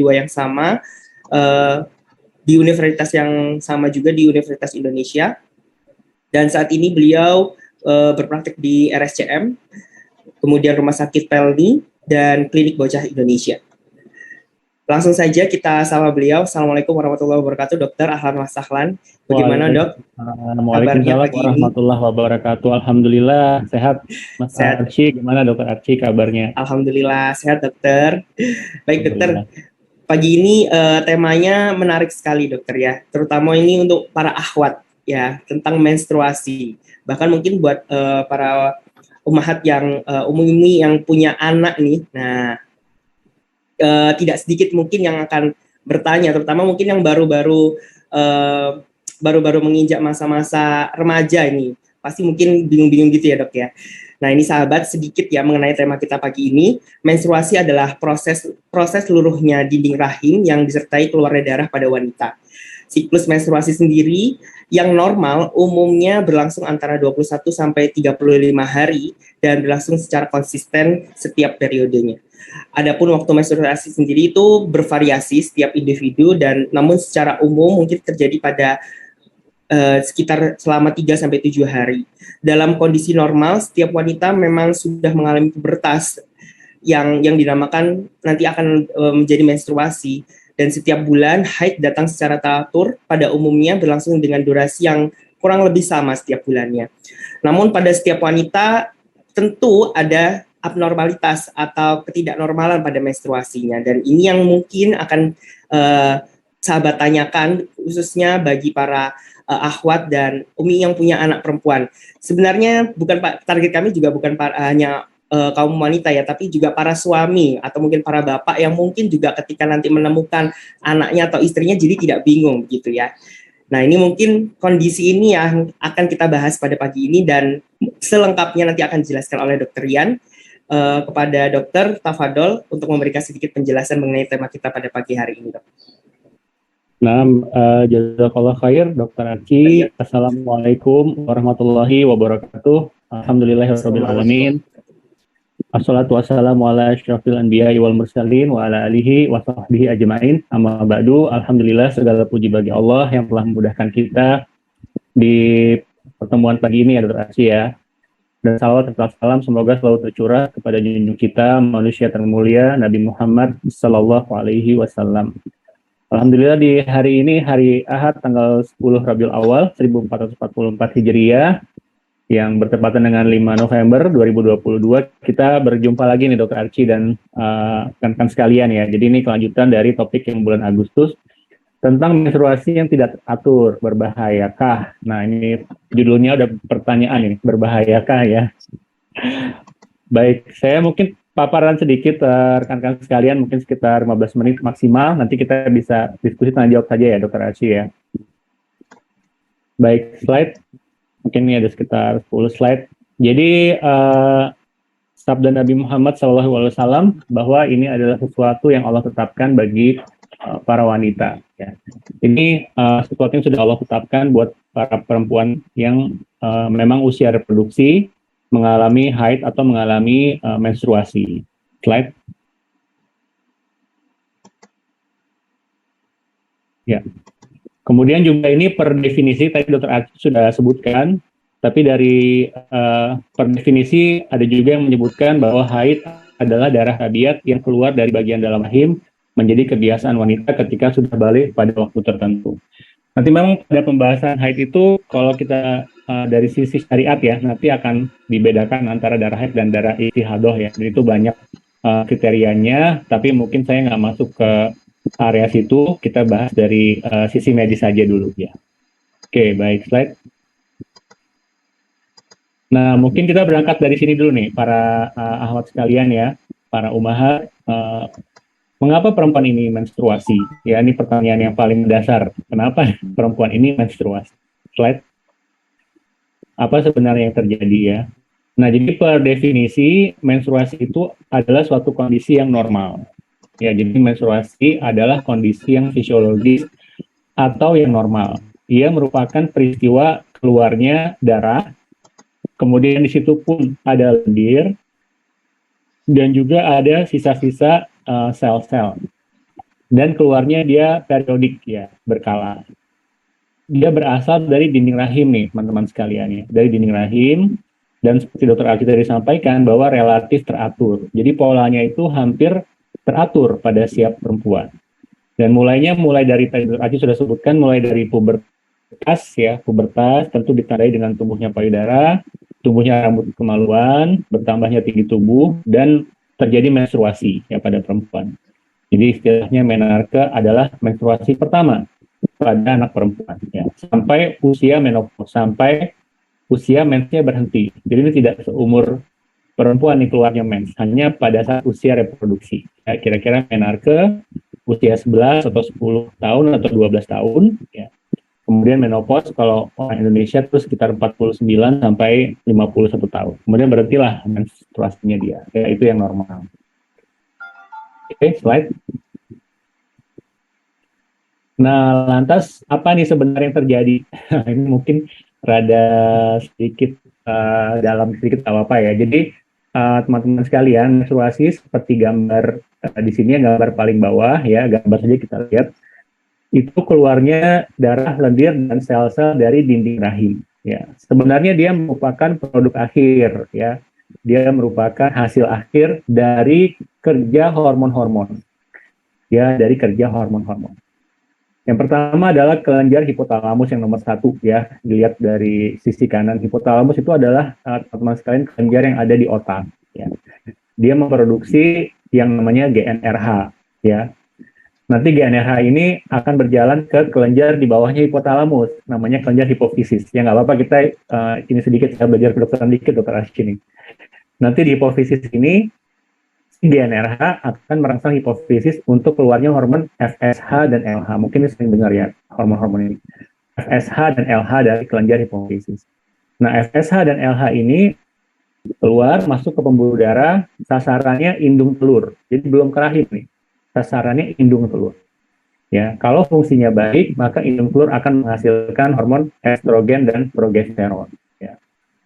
S2 yang sama, di universitas yang sama juga, di Universitas Indonesia. Dan saat ini beliau berpraktik di RSCM, kemudian Rumah Sakit Pelni, dan Klinik Bocah Indonesia. Langsung saja kita sama beliau. Assalamualaikum warahmatullahi wabarakatuh, Dokter Ahlan wa Sahlan. Bagaimana, Dok? Waalaikumsalam warahmatullahi wabarakatuh. Alhamdulillah sehat, Mas Sehat. Archie. Gimana Dokter Archie kabarnya? Alhamdulillah sehat, Dokter. Baik, Dokter. Pagi ini temanya menarik sekali, Dokter ya. Terutama ini untuk para akhwat ya, tentang menstruasi. Bahkan mungkin buat para ummahat yang umumi yang punya anak nih. Nah, tidak sedikit mungkin yang akan bertanya, terutama mungkin yang baru-baru menginjak masa-masa remaja ini, pasti mungkin bingung-bingung gitu ya, Dok ya. Nah, ini sahabat, sedikit ya mengenai tema kita pagi ini. Menstruasi adalah proses seluruhnya dinding rahim yang disertai keluarnya darah pada wanita. Siklus menstruasi sendiri yang normal umumnya berlangsung antara 21 sampai 35 hari dan berlangsung secara konsisten setiap periodenya. Adapun waktu menstruasi sendiri itu bervariasi setiap individu, dan namun secara umum mungkin terjadi pada sekitar selama 3 sampai 7 hari. Dalam kondisi normal, setiap wanita memang sudah mengalami pubertas yang dinamakan nanti akan menjadi menstruasi, dan setiap bulan haid datang secara teratur, pada umumnya berlangsung dengan durasi yang kurang lebih sama setiap bulannya. Namun pada setiap wanita tentu ada abnormalitas atau ketidaknormalan pada menstruasinya, dan ini yang mungkin akan sahabat tanyakan khususnya bagi para akhwat dan umi yang punya anak perempuan. Sebenarnya target kami juga bukan hanya kaum wanita ya, tapi juga para suami atau mungkin para bapak yang mungkin juga ketika nanti menemukan anaknya atau istrinya jadi tidak bingung gitu ya. Nah, ini mungkin kondisi ini yang akan kita bahas pada pagi ini, dan selengkapnya nanti akan dijelaskan oleh Dr. Rian kepada Dr. Tafadol untuk memberikan sedikit penjelasan mengenai tema kita pada pagi hari ini, Dok. Nah, jazakallah khair, Dr. Archie. Assalamualaikum warahmatullahi wabarakatuh. Alhamdulillahirabbil alamin. Assalatu wassalamu ala asyrafil anbiya'i wal mursalin wa ala alihi wa sahbihi ajma'in. Amma ba'du, alhamdulillah segala puji bagi Allah yang telah memudahkan kita di pertemuan pagi ini ya, Dr. Archie ya. Dan salawat serta salam semoga selalu tercurah kepada junjungan kita manusia termulia Nabi Muhammad sallallahu alaihi wasallam. Alhamdulillah di hari ini, hari Ahad tanggal 10 Rabiul Awal 1444 Hijriah yang bertepatan dengan 5 November 2022, kita berjumpa lagi nih Dr. Archie dan rekan-rekan sekalian ya. Jadi ini kelanjutan dari topik yang bulan Agustus tentang menstruasi yang tidak teratur, berbahayakah? Nah, ini judulnya udah pertanyaan ini, berbahayakah ya? Baik, saya mungkin paparan sedikit rekan-rekan sekalian, mungkin sekitar 15 menit maksimal, nanti kita bisa diskusi tanya jawab saja ya Dr. Archie ya. Baik, slide, mungkin ini ada sekitar 10 slide. Jadi, sabda Nabi Muhammad SAW bahwa ini adalah sesuatu yang Allah tetapkan bagi para wanita. Ya. Ini sesuatu yang sudah Allah tetapkan buat para perempuan yang memang usia reproduksi, mengalami haid atau mengalami menstruasi. Slide. Ya. Kemudian juga ini per definisi tadi Dr. Archie sudah sebutkan, tapi dari per definisi ada juga yang menyebutkan bahwa haid adalah darah rabiat yang keluar dari bagian dalam rahim menjadi kebiasaan wanita ketika sudah balik pada waktu tertentu. Nanti memang pada pembahasan haid itu kalau kita dari sisi syariat ya, nanti akan dibedakan antara darah haid dan darah istihadah ya. Jadi itu banyak kriterianya, tapi mungkin saya nggak masuk ke area situ, kita bahas dari sisi medis saja dulu ya. Oke, baik, slide. Nah, mungkin kita berangkat dari sini dulu nih, para akhwat sekalian ya, para ummahat. Mengapa perempuan ini menstruasi? Ya, ini pertanyaan yang paling mendasar. Kenapa perempuan ini menstruasi? Slide. Apa sebenarnya yang terjadi ya? Nah, jadi per definisi menstruasi itu adalah suatu kondisi yang normal. Ya, jadi menstruasi adalah kondisi yang fisiologis atau yang normal. Ia merupakan peristiwa keluarnya darah, kemudian di situ pun ada lendir, dan juga ada sisa-sisa sel-sel. dan keluarnya dia periodik ya, berkala. Dia berasal dari dinding rahim nih, teman-teman sekalian ya, dari dinding rahim, dan seperti dokter Alki tadi sampaikan bahwa relatif teratur. Jadi polanya itu hampir teratur pada setiap perempuan. Dan mulai dari tadi dokter Alki sudah sebutkan, mulai dari pubertas ya, pubertas tentu ditandai dengan tumbuhnya payudara, tumbuhnya rambut kemaluan, bertambahnya tinggi tubuh, dan terjadi menstruasi ya pada perempuan. Jadi istilahnya menarke adalah menstruasi pertama pada anak perempuan ya, sampai usia menopause, sampai usia mensnya berhenti. Jadi ini tidak seumur perempuan nih keluarnya mens, hanya pada saat usia reproduksi. Ya, kira-kira menarke usia 11 atau 10 tahun atau 12 tahun ya. Kemudian menopause kalau orang Indonesia itu sekitar 49 sampai 51 tahun. Kemudian berhentilah menstruasinya dia. Ya, itu yang normal. Oke, slide. Nah, lantas apa nih sebenarnya yang terjadi? Ini mungkin rada sedikit dalam sedikit apa ya. Jadi teman-teman sekalian, menstruasi seperti gambar di sini gambar paling bawah ya, gambar saja kita lihat. Itu keluarnya darah, lendir, dan sel-sel dari dinding rahim. Ya, sebenarnya dia merupakan produk akhir ya. Dia merupakan hasil akhir dari kerja hormon-hormon. Ya, dari kerja hormon-hormon. Yang pertama adalah kelenjar hipotalamus yang nomor 1 ya. Dilihat dari sisi kanan, hipotalamus itu adalah teman-teman sekalian kelenjar yang ada di otak. Ya. Dia memproduksi yang namanya GnRH ya. Nanti GnRH ini akan berjalan ke kelenjar di bawahnya hipotalamus, namanya kelenjar hipofisis. Ya nggak apa-apa, kita ini sedikit saya belajar kedokteran dikit, dokter Asyik ini. Nanti di hipofisis ini, GnRH akan merangsang hipofisis untuk keluarnya hormon FSH dan LH. Mungkin sering dengar ya hormon-hormon ini. FSH dan LH dari kelenjar hipofisis. Nah, FSH dan LH ini keluar, masuk ke pembuluh darah, sasarannya indung telur. Jadi belum ke rahim nih. Sasarannya indung telur. Ya, kalau fungsinya baik, maka indung telur akan menghasilkan hormon estrogen dan progesteron. Ya.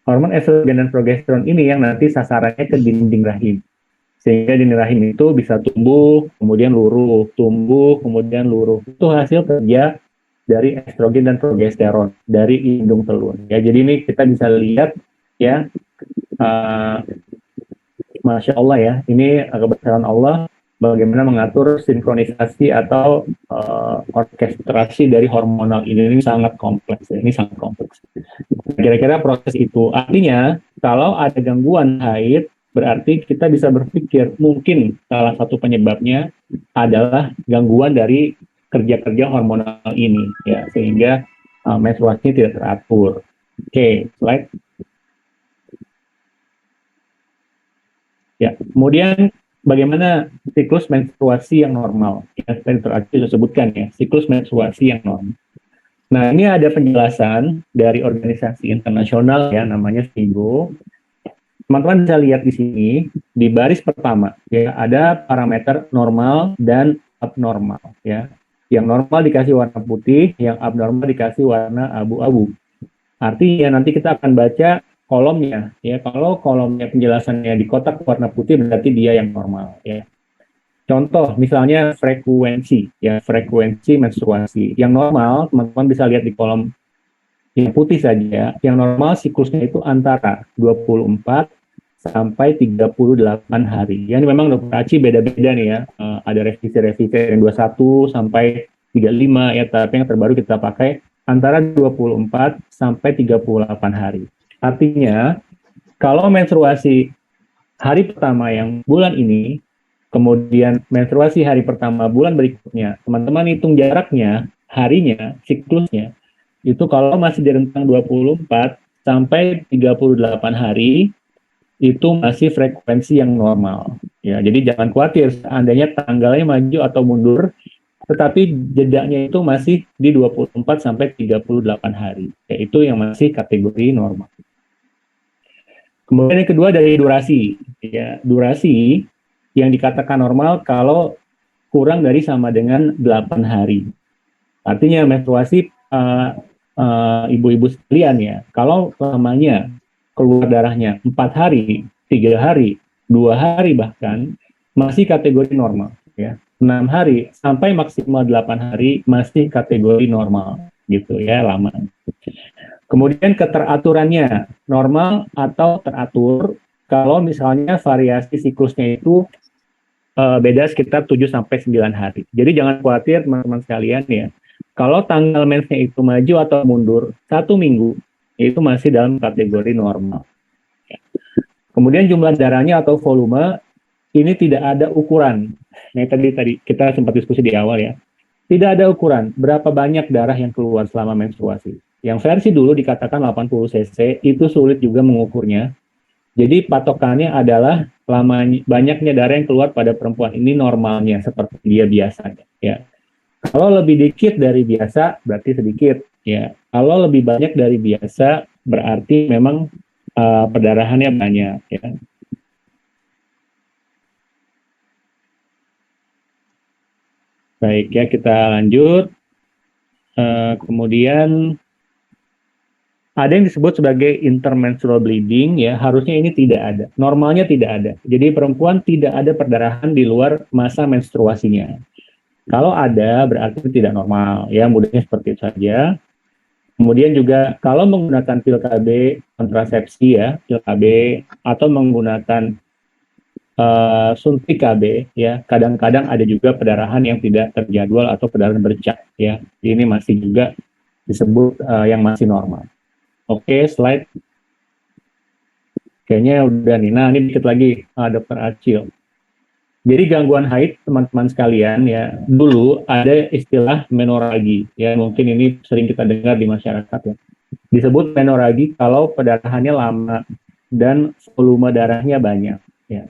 Hormon estrogen dan progesteron ini yang nanti sasarannya ke dinding rahim. Sehingga dinding rahim itu bisa tumbuh, kemudian luruh, tumbuh, kemudian luruh. Itu hasil kerja dari estrogen dan progesteron dari indung telur. Ya, jadi ini kita bisa lihat ya, Masya Allah ya, ini kebesaran Allah bagaimana mengatur sinkronisasi atau orkestrasi dari hormonal ini sangat kompleks. Ya. Ini sangat kompleks. Kira-kira proses itu artinya kalau ada gangguan haid, berarti kita bisa berpikir mungkin salah satu penyebabnya adalah gangguan dari kerja-kerja hormonal ini, ya, sehingga menstruasinya tidak teratur. Oke, slide. Ya, kemudian bagaimana siklus menstruasi yang normal? Ya, tadi sudah sebutkan ya, siklus menstruasi yang normal. Nah, ini ada penjelasan dari organisasi internasional ya, namanya SIGO. Teman-teman bisa lihat di sini, di baris pertama, ya, ada parameter normal dan abnormal. Ya. Yang normal dikasih warna putih, yang abnormal dikasih warna abu-abu. Artinya nanti kita akan baca kolomnya. Ya. Kalau kolomnya penjelasannya di kotak warna putih, berarti dia yang normal. Ya. Contoh, misalnya frekuensi, ya, frekuensi menstruasi. Yang normal, teman-teman bisa lihat di kolom yang putih saja. Yang normal siklusnya itu antara 24 sampai 38 hari. Yang memang dokter Aci beda-beda nih ya. Ada revisi-revisi yang 21 sampai 35 ya, tapi yang terbaru kita pakai antara 24 sampai 38 hari. Artinya, kalau menstruasi hari pertama yang bulan ini, kemudian menstruasi hari pertama bulan berikutnya, teman-teman hitung jaraknya, harinya, siklusnya, itu kalau masih di rentang 24 sampai 38 hari, itu masih frekuensi yang normal. Ya, jadi jangan khawatir seandainya tanggalnya maju atau mundur, tetapi jedanya itu masih di 24 sampai 38 hari. Yaitu yang masih kategori normal. Kemudian yang kedua dari durasi. Ya, durasi yang dikatakan normal kalau kurang dari sama dengan 8 hari. Artinya menstruasi ibu-ibu sekalian ya, kalau lamanya keluar darahnya 4 hari, 3 hari, 2 hari bahkan, masih kategori normal. Ya. 6 hari sampai maksimal 8 hari masih kategori normal gitu ya, lama. Kemudian keteraturannya, normal atau teratur kalau misalnya variasi siklusnya itu beda sekitar 7 sampai 9 hari. Jadi jangan khawatir teman-teman sekalian ya. Kalau tanggal mensnya itu maju atau mundur 1 minggu, itu masih dalam kategori normal. Kemudian jumlah darahnya atau volume ini tidak ada ukuran. Nah, tadi kita sempat diskusi di awal ya. Tidak ada ukuran berapa banyak darah yang keluar selama menstruasi. Yang versi dulu dikatakan 80 cc, itu sulit juga mengukurnya. Jadi patokannya adalah banyaknya darah yang keluar pada perempuan ini normalnya seperti dia biasanya. Ya. Kalau lebih dikit dari biasa berarti sedikit. Ya. Kalau lebih banyak dari biasa berarti memang perdarahannya banyak. Ya. Baik ya, kita lanjut. Kemudian ada yang disebut sebagai intermenstrual bleeding, ya harusnya ini tidak ada. Normalnya tidak ada. Jadi perempuan tidak ada perdarahan di luar masa menstruasinya. Kalau ada berarti tidak normal, ya mudahnya seperti itu saja. Kemudian juga kalau menggunakan pil KB kontrasepsi ya, pil KB atau menggunakan suntik KB ya, kadang-kadang ada juga perdarahan yang tidak terjadwal atau perdarahan bercak ya. Ini masih juga disebut yang masih normal. Oke, slide. Kayaknya udah nih. Nah, ini dikit lagi, Dr. Acil. Jadi gangguan haid, teman-teman sekalian ya, dulu ada istilah menoragi. Ya, mungkin ini sering kita dengar di masyarakat ya. Disebut menoragi kalau perdarahannya lama dan volume darahnya banyak. Ya.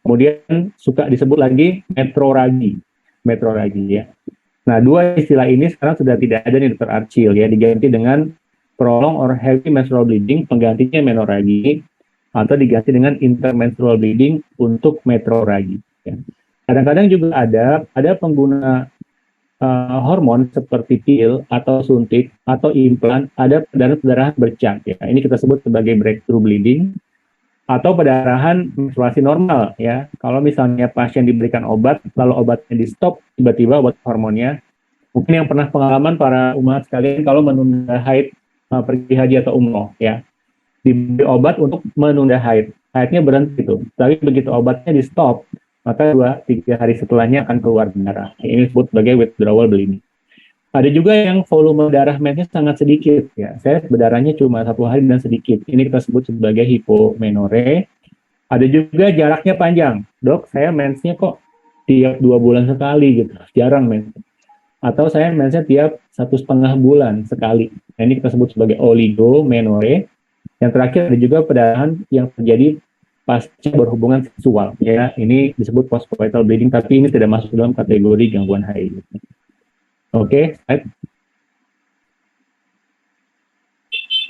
Kemudian suka disebut lagi metroragi ya. Nah, dua istilah ini sekarang sudah tidak ada nih Dr. Acil ya, diganti dengan prolonged or heavy menstrual bleeding, penggantinya menoragi, atau diganti dengan intermenstrual bleeding untuk metroragi. Ya. Kadang-kadang juga ada pengguna hormon seperti pil atau suntik atau implan, ada perdarahan bercak. Ya. Ini kita sebut sebagai breakthrough bleeding atau perdarahan menstruasi normal. Ya. Kalau misalnya pasien diberikan obat, lalu obatnya di stop, tiba-tiba obat hormonnya. Mungkin yang pernah pengalaman para umat sekalian kalau menunda haid pergi haji atau umroh ya, diberi obat untuk menunda haidnya berhenti itu, tapi begitu obatnya di stop maka 2-3 hari setelahnya akan keluar darah. Ini disebut sebagai withdrawal bleeding. Ada juga yang volume darah mensnya sangat sedikit ya, saya berdarahnya cuma 1 hari dan sedikit, ini kita sebut sebagai hipomenore. Ada juga jaraknya panjang, dok saya mensnya kok tiap 2 bulan sekali gitu, jarang mens. Atau saya mensnya tiap 1,5 bulan sekali. Nah, ini kita sebut sebagai oligomenore. Yang terakhir ada juga perdarahan yang terjadi pasca berhubungan seksual. Ya, ini disebut postcoital bleeding, tapi ini tidak masuk dalam kategori gangguan haid. Oke, slide.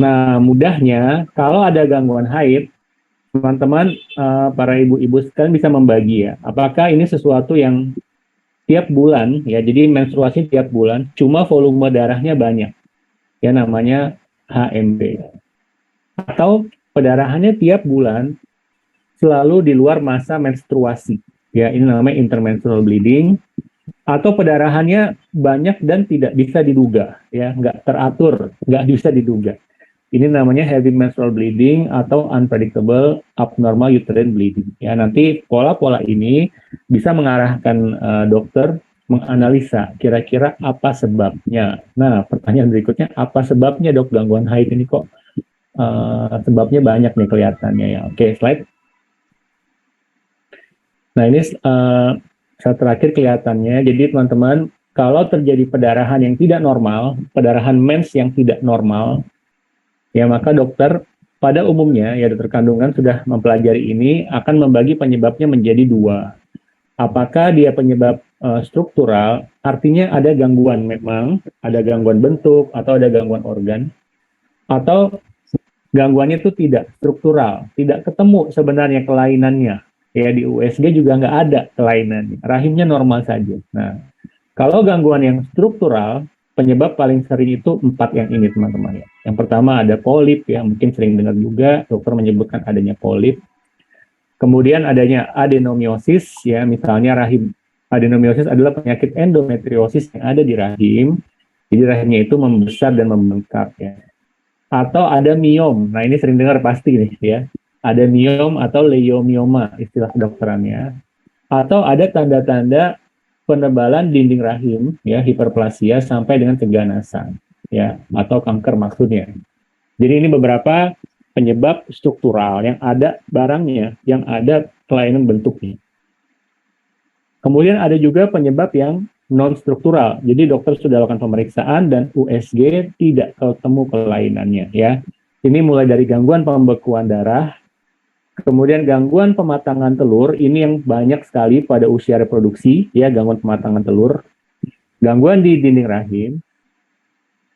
Nah, mudahnya kalau ada gangguan haid, teman-teman, para ibu-ibu sekalian bisa membagi ya. Apakah ini sesuatu yang tiap bulan ya, jadi menstruasi tiap bulan, cuma volume darahnya banyak, ya namanya HMB. Atau perdarahannya tiap bulan selalu di luar masa menstruasi, ya ini namanya intermenstrual bleeding. Atau perdarahannya banyak dan tidak bisa diduga, ya nggak teratur, nggak bisa diduga. Ini namanya heavy menstrual bleeding atau unpredictable abnormal uterine bleeding. Ya, nanti pola-pola ini bisa mengarahkan dokter menganalisa kira-kira apa sebabnya. Nah, pertanyaan berikutnya, apa sebabnya dok gangguan haid ini kok sebabnya banyak nih kelihatannya ya. Oke, slide. Nah, ini saat terakhir kelihatannya. Jadi teman-teman, kalau terjadi perdarahan yang tidak normal, perdarahan mens yang tidak normal, ya maka dokter pada umumnya ya dokter kandungan sudah mempelajari ini akan membagi penyebabnya menjadi 2. Apakah dia penyebab struktural, artinya ada gangguan memang, ada gangguan bentuk atau ada gangguan organ, atau gangguannya itu tidak struktural, tidak ketemu sebenarnya kelainannya. Ya di USG juga nggak ada kelainannya, rahimnya normal saja. Nah, kalau gangguan yang struktural, penyebab paling sering itu 4 yang ini teman-teman ya. Yang pertama ada polip ya, mungkin sering dengar juga dokter menyebutkan adanya polip. Kemudian adanya adenomiosis ya, misalnya rahim Adenomyosis adalah penyakit endometriosis yang ada di rahim. Jadi rahimnya itu membesar dan membengkak ya. Atau ada miom. Nah, ini sering dengar pasti nih ya. Ada miom atau leiomyoma istilah kedokterannya. Atau ada tanda-tanda penebalan dinding rahim ya, hiperplasia sampai dengan keganasan ya, atau kanker maksudnya. Jadi ini beberapa penyebab struktural yang ada barangnya, yang ada kelainan bentuknya. Kemudian ada juga penyebab yang non-struktural. Jadi dokter sudah lakukan pemeriksaan dan USG tidak ketemu kelainannya ya. Ini mulai dari gangguan pembekuan darah, kemudian gangguan pematangan telur, ini yang banyak sekali pada usia reproduksi ya, gangguan pematangan telur, gangguan di dinding rahim,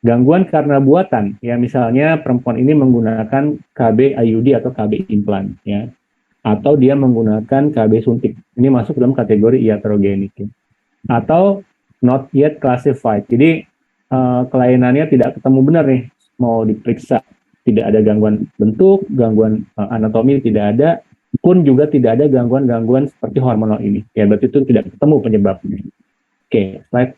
gangguan karena buatan ya, misalnya perempuan ini menggunakan KB IUD atau KB implan ya, atau dia menggunakan KB suntik. Ini masuk dalam kategori iatrogenik ya. Atau not yet classified. Jadi kelainannya tidak ketemu benar nih, mau diperiksa. Tidak ada gangguan bentuk, gangguan anatomi tidak ada, pun juga tidak ada gangguan-gangguan seperti hormonal ini. Ya, berarti itu tidak ketemu penyebabnya. Oke, slide.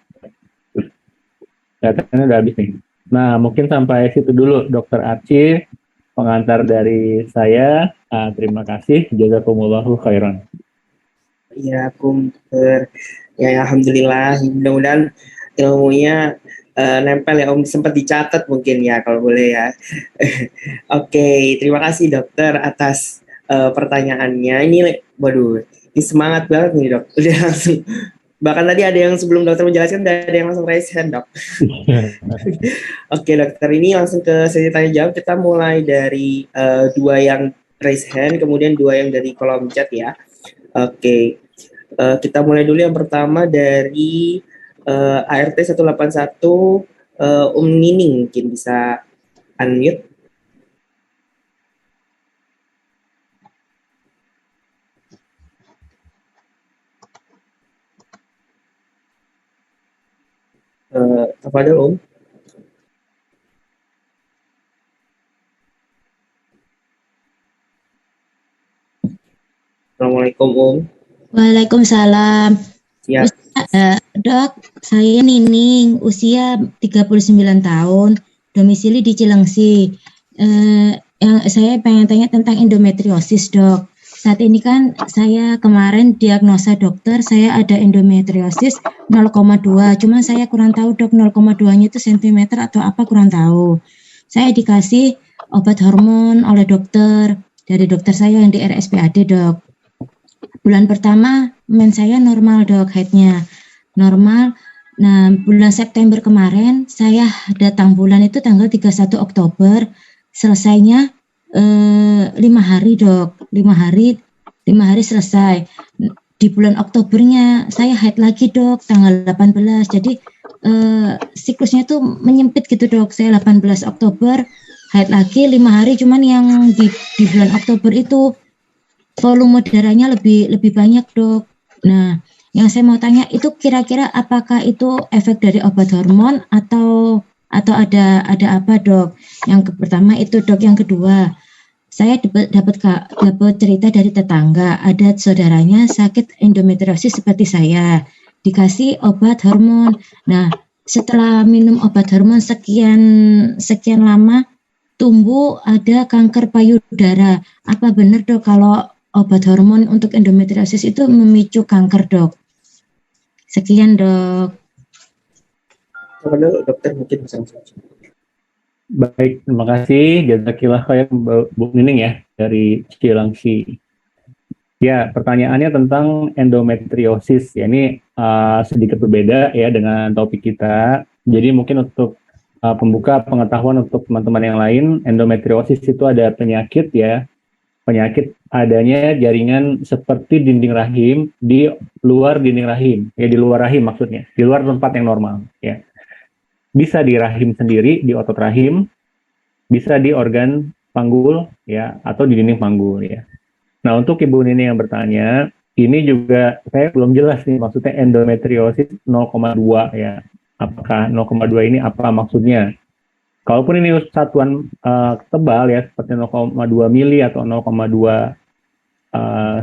Datanya udah habis nih. Nah, mungkin sampai situ dulu, Dr. Archie, pengantar dari saya. Terima kasih. Jazakumullahu khairan. Ya, Dokter. Ya, alhamdulillah. Mudah-mudahan ilmunya nempel ya Om, sempat dicatat mungkin ya kalau boleh ya. Oke, terima kasih dokter atas pertanyaannya. Ini waduh, ini semangat banget nih dok. Udah langsung, bahkan tadi ada yang sebelum dokter menjelaskan ada yang langsung raise hand dok. Oke dokter, ini langsung ke sesi tanya jawab. Kita mulai dari dua yang raise hand, kemudian dua yang dari kolom chat ya. Oke, kita mulai dulu yang pertama dari ART 181 Nining, mungkin bisa unmute. Apa ada Om? Assalamualaikum Om. Waalaikumsalam. Ya. Dok, saya Nining, usia 39 tahun, domisili di Cilengsi. Yang saya pengen tanya tentang endometriosis, dok. Saat ini kan saya kemarin diagnosa dokter, saya ada endometriosis 0,2. Cuman saya kurang tahu dok 0,2-nya itu sentimeter atau apa, kurang tahu. Saya dikasih obat hormon oleh dokter, dari dokter saya yang di RSPAD, dok. Bulan pertama men saya normal dok, headnya normal. Nah bulan September kemarin saya datang bulan itu tanggal 31 Oktober, selesainya 5 hari dok, 5 hari selesai. Di bulan Oktobernya saya head lagi dok, tanggal 18. Jadi siklusnya tuh menyempit gitu dok. Saya 18 Oktober head lagi 5 hari, cuman yang di bulan Oktober itu volume darahnya lebih banyak dok. Nah, yang saya mau tanya itu kira-kira apakah itu efek dari obat hormon atau ada apa dok? Yang pertama itu dok. Yang kedua, saya dapat cerita dari tetangga, ada saudaranya sakit endometriosis seperti saya, dikasih obat hormon. Nah, setelah minum obat hormon sekian lama, tumbuh ada kanker payudara. Apa benar dok kalau obat hormon untuk endometriosis itu memicu kanker dok? Sekian dok. Apa dulu dokter mungkin bisa langsung. Baik, terima kasih. Jazakillah khair Bu Nining ya dari Cilengsi. Ya, pertanyaannya tentang endometriosis. Ya, ini sedikit berbeda ya dengan topik kita. Jadi mungkin untuk pembuka pengetahuan untuk teman-teman yang lain, endometriosis itu ada penyakit ya. Penyakit adanya jaringan seperti dinding rahim di luar dinding rahim, ya di luar rahim maksudnya, di luar tempat yang normal, ya. Bisa di rahim sendiri, di otot rahim, bisa di organ panggul, ya, atau di dinding panggul, ya. Nah, untuk Ibu Nini yang bertanya, ini juga saya belum jelas nih, maksudnya endometriosis 0,2 ya. Apakah 0,2 ini apa maksudnya? Kalaupun ini satuan tebal ya, seperti 0,2 mili atau 0,2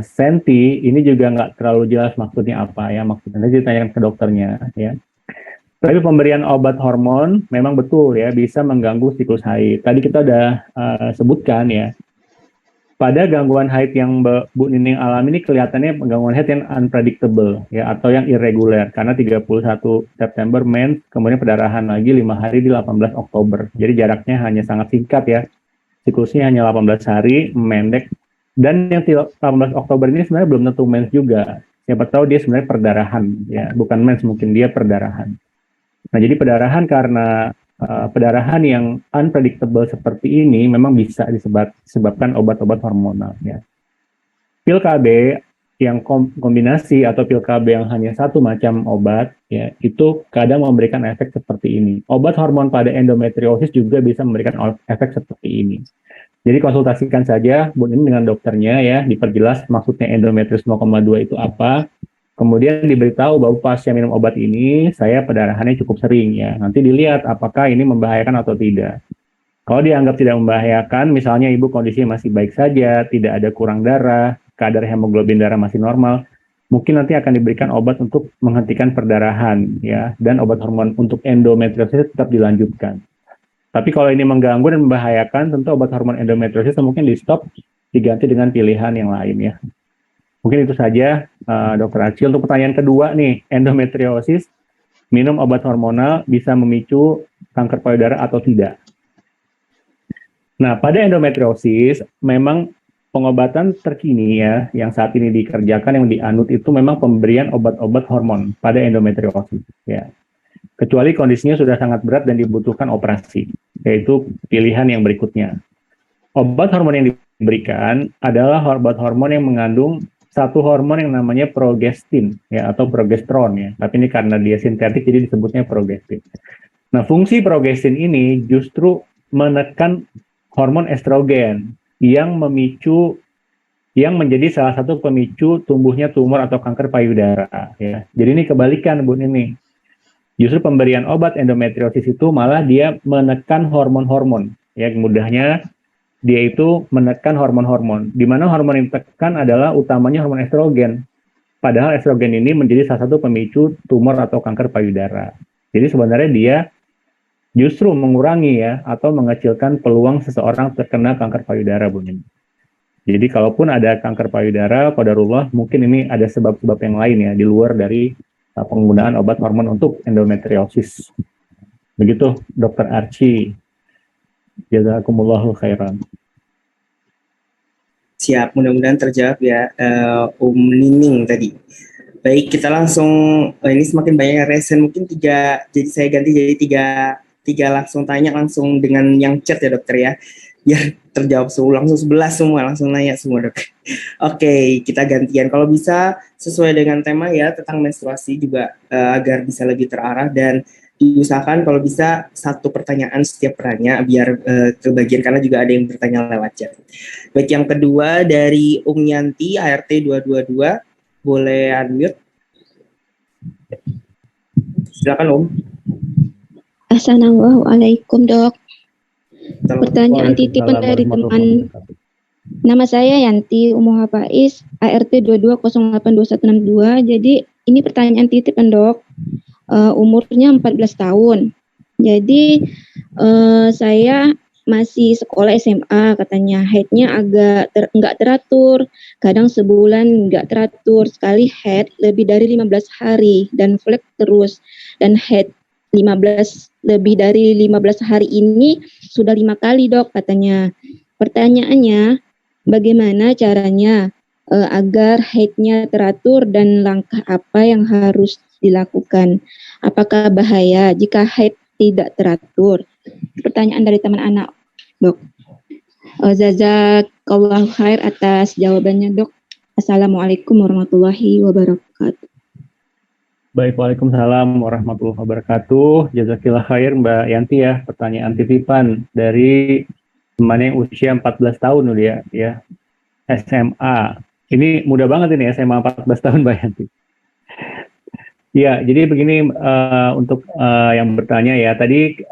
Senti ini juga nggak terlalu jelas maksudnya apa ya, maksudnya nanti ditanyakan ke dokternya ya. Tapi pemberian obat hormon memang betul ya bisa mengganggu siklus haid. Tadi kita udah sebutkan ya. Pada gangguan haid yang Bu Nining alami ini kelihatannya gangguan haid yang unpredictable ya atau yang irregular karena 31 September mens, kemudian perdarahan lagi 5 hari di 18 Oktober. Jadi jaraknya hanya sangat singkat ya. Siklusnya hanya 18 hari, memendek. Dan yang 18 Oktober ini sebenarnya belum tentu mens juga. Siapa tahu dia sebenarnya perdarahan ya, bukan mens, mungkin dia perdarahan. Nah, jadi perdarahan karena perdarahan yang unpredictable seperti ini memang bisa disebabkan obat-obat hormonal ya. Pil KB yang kombinasi atau pil KB yang hanya satu macam obat ya itu kadang memberikan efek seperti ini. Obat hormon pada endometriosis juga bisa memberikan efek seperti ini. Jadi konsultasikan saja Bu ini dengan dokternya ya, diperjelas maksudnya endometrios 0,2 itu apa. Kemudian diberitahu bahwa pasca minum obat ini, saya perdarahannya cukup sering ya. Nanti dilihat apakah ini membahayakan atau tidak. Kalau dianggap tidak membahayakan, misalnya ibu kondisinya masih baik saja, tidak ada kurang darah, kadar hemoglobin darah masih normal, mungkin nanti akan diberikan obat untuk menghentikan perdarahan ya, dan obat hormon untuk endometriosis tetap dilanjutkan. Tapi kalau ini mengganggu dan membahayakan, tentu obat hormon endometriosis mungkin di stop, diganti dengan pilihan yang lain ya. Mungkin itu saja, Dr. Acil. Untuk pertanyaan kedua nih, endometriosis, minum obat hormonal bisa memicu kanker payudara atau tidak? Nah, pada endometriosis, memang pengobatan terkini ya, yang saat ini dikerjakan, yang dianut itu memang pemberian obat-obat hormon pada endometriosis. Ya. Kecuali kondisinya sudah sangat berat dan dibutuhkan operasi, yaitu pilihan yang berikutnya. Obat hormon yang diberikan adalah obat hormon yang mengandung satu hormon yang namanya progestin ya atau progesteron ya. Tapi ini karena dia sintetik jadi disebutnya progestin. Nah, fungsi progestin ini justru menekan hormon estrogen yang menjadi salah satu pemicu tumbuhnya tumor atau kanker payudara ya. Jadi ini kebalikan Bu Nining. Justru pemberian obat endometriosis itu malah dia menekan hormon-hormon ya, mudahnya dia itu menekan hormon-hormon, di mana hormon yang ditekan adalah utamanya hormon estrogen. Padahal estrogen ini menjadi salah satu pemicu tumor atau kanker payudara. Jadi sebenarnya dia justru mengurangi ya, atau mengecilkan peluang seseorang terkena kanker payudara, Bu Nining. Jadi kalaupun ada kanker payudara, qadarullah, mungkin ini ada sebab-sebab yang lain ya, di luar dari penggunaan obat hormon untuk endometriosis. Begitu, Dr. Archie. Jazakumullahu khairan. Siap, mudah-mudahan terjawab ya Nining tadi. Baik, kita langsung, ini semakin banyak yang resen, mungkin 3, jadi saya ganti jadi 3 langsung tanya langsung dengan yang chat ya dokter ya. Biar terjawab langsung 11 semua, langsung nanya semua dok. Oke, kita gantian. Kalau bisa sesuai dengan tema ya tentang menstruasi juga agar bisa lebih terarah dan diusahakan kalau bisa 1 pertanyaan setiap penanya biar kebagian karena juga ada yang bertanya lewat chat. Baik, yang kedua dari Yanti ART 222, boleh unmute. Silakan Assalamualaikum dok. Pertanyaan titipan dari teman. Nama saya Yanti Umuha Faiz, ART 22082162. Jadi ini pertanyaan titipan dok. Umurnya 14 tahun. Jadi saya masih sekolah SMA, katanya haidnya agak nggak teratur, kadang sebulan nggak teratur, sekali haid lebih dari 15 hari dan flek terus, dan haid lebih dari 15 hari ini sudah 5 kali dok katanya. Pertanyaannya, bagaimana caranya agar haidnya teratur dan langkah apa yang harus dilakukan? Apakah bahaya jika haid tidak teratur? Pertanyaan dari teman anak, dok. Jazakallahu khair atas jawabannya, dok. Assalamualaikum warahmatullahi wabarakatuh. Baik, waalaikumsalam warahmatullahi wabarakatuh. Jazakillah khair Mbak Yanti ya. Pertanyaan titipan dari temannya usia 14 tahun ya. SMA. Ini mudah banget ini SMA 14 tahun Mbak Yanti. Ya, jadi begini untuk yang bertanya ya. Tadi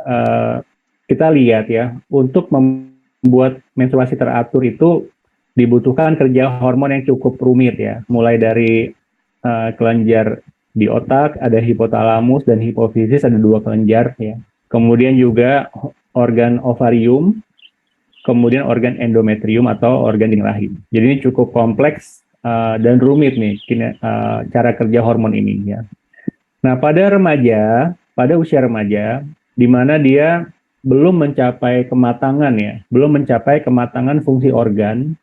kita lihat ya, untuk membuat menstruasi teratur itu dibutuhkan kerja hormon yang cukup rumit ya, mulai dari kelenjar di otak, ada hipotalamus dan hipofisis, ada 2 kelenjar ya. Kemudian juga organ ovarium, kemudian organ endometrium atau organ dinding rahim. Jadi ini cukup kompleks dan rumit nih cara kerja hormon ini ya. Nah, pada usia remaja, di mana dia belum mencapai kematangan ya, belum mencapai kematangan fungsi organ.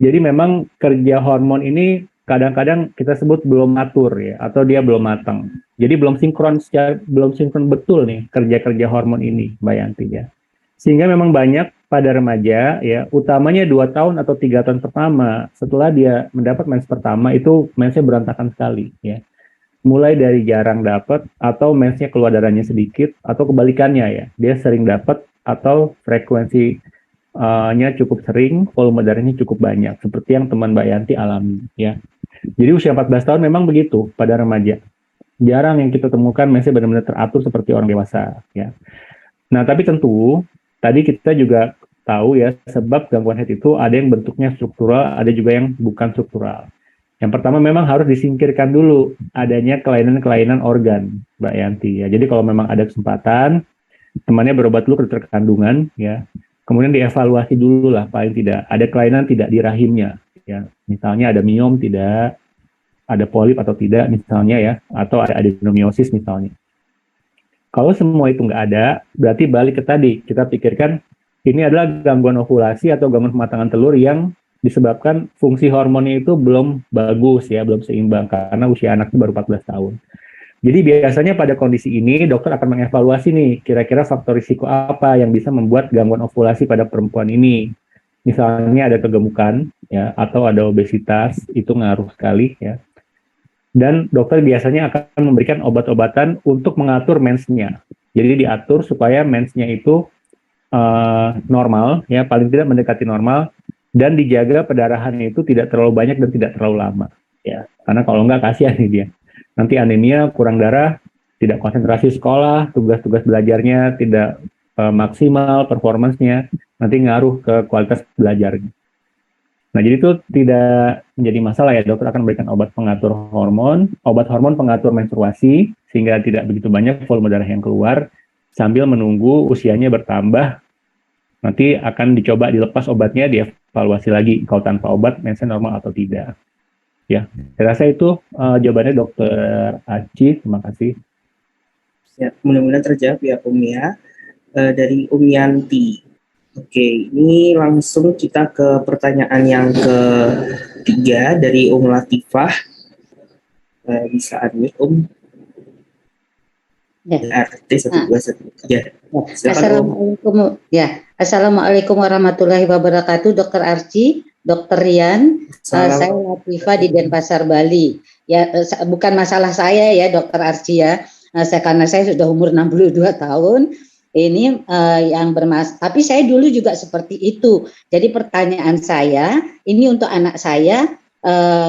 Jadi memang kerja hormon ini kadang-kadang kita sebut belum matur ya, atau dia belum matang. Jadi belum sinkron betul nih kerja-kerja hormon ini, Mbak Yanti ya. Sehingga memang banyak pada remaja ya, utamanya 2 tahun atau 3 tahun pertama setelah dia mendapat mens pertama itu mensnya berantakan sekali ya. Mulai dari jarang dapat atau mensnya keluar darahnya sedikit, atau kebalikannya ya, dia sering dapat atau frekuensinya cukup sering, volume darahnya cukup banyak, seperti yang teman Mbak Yanti alami ya. Jadi usia 14 tahun memang begitu pada remaja. Jarang yang kita temukan mensnya benar-benar teratur seperti orang dewasa ya. Nah, tapi tentu tadi kita juga tahu ya, sebab gangguan head itu ada yang bentuknya struktural, ada juga yang bukan struktural. Yang pertama memang harus disingkirkan dulu adanya kelainan-kelainan organ, Mbak Yanti ya. Jadi kalau memang ada kesempatan, temannya berobat dulu ke dokter kandungan ya. Kemudian dievaluasi dulu lah, paling tidak ada kelainan tidak di rahimnya ya. Misalnya ada miom tidak, ada polip atau tidak misalnya ya, atau ada adenomiosis misalnya. Kalau semua itu nggak ada, berarti balik ke tadi, kita pikirkan ini adalah gangguan ovulasi atau gangguan pematangan telur yang disebabkan fungsi hormonnya itu belum bagus ya, belum seimbang karena usia anak itu baru 14 tahun. Jadi biasanya pada kondisi ini dokter akan mengevaluasi nih kira-kira faktor risiko apa yang bisa membuat gangguan ovulasi pada perempuan ini. Misalnya ada kegemukan ya, atau ada obesitas, itu ngaruh sekali ya. Dan dokter biasanya akan memberikan obat-obatan untuk mengatur mensnya. Jadi diatur supaya mensnya itu normal ya, paling tidak mendekati normal, dan dijaga pendarahannya itu tidak terlalu banyak dan tidak terlalu lama ya. Karena kalau enggak kasihan nih dia. Nanti anemia, kurang darah, tidak konsentrasi sekolah, tugas-tugas belajarnya tidak maksimal performansnya, nanti ngaruh ke kualitas belajarnya. Nah, jadi itu tidak menjadi masalah ya, dokter akan memberikan obat pengatur hormon, obat hormon pengatur menstruasi, sehingga tidak begitu banyak volume darah yang keluar, sambil menunggu usianya bertambah. Nanti akan dicoba dilepas obatnya, dievaluasi lagi kalau tanpa obat mensnya normal atau tidak. Ya, saya rasa itu jawabannya Dokter Aci. Terima kasih. Ya, mudah-mudahan terjawab ya ya. Dari Yanti. Oke, ini langsung kita ke pertanyaan yang ketiga dari Latifah. Bisa unmute Ya. RT 1213. Ya. Assalamualaikum. Ya, Assalamualaikum warahmatullahi wabarakatuh, Dokter Arci, Dokter Rian. Saya Latifah di Denpasar, Bali. Ya, bukan masalah saya ya, Dokter Arci ya. Karena saya sudah umur 62 tahun. Ini yang tapi saya dulu juga seperti itu. Jadi pertanyaan saya, ini untuk anak saya,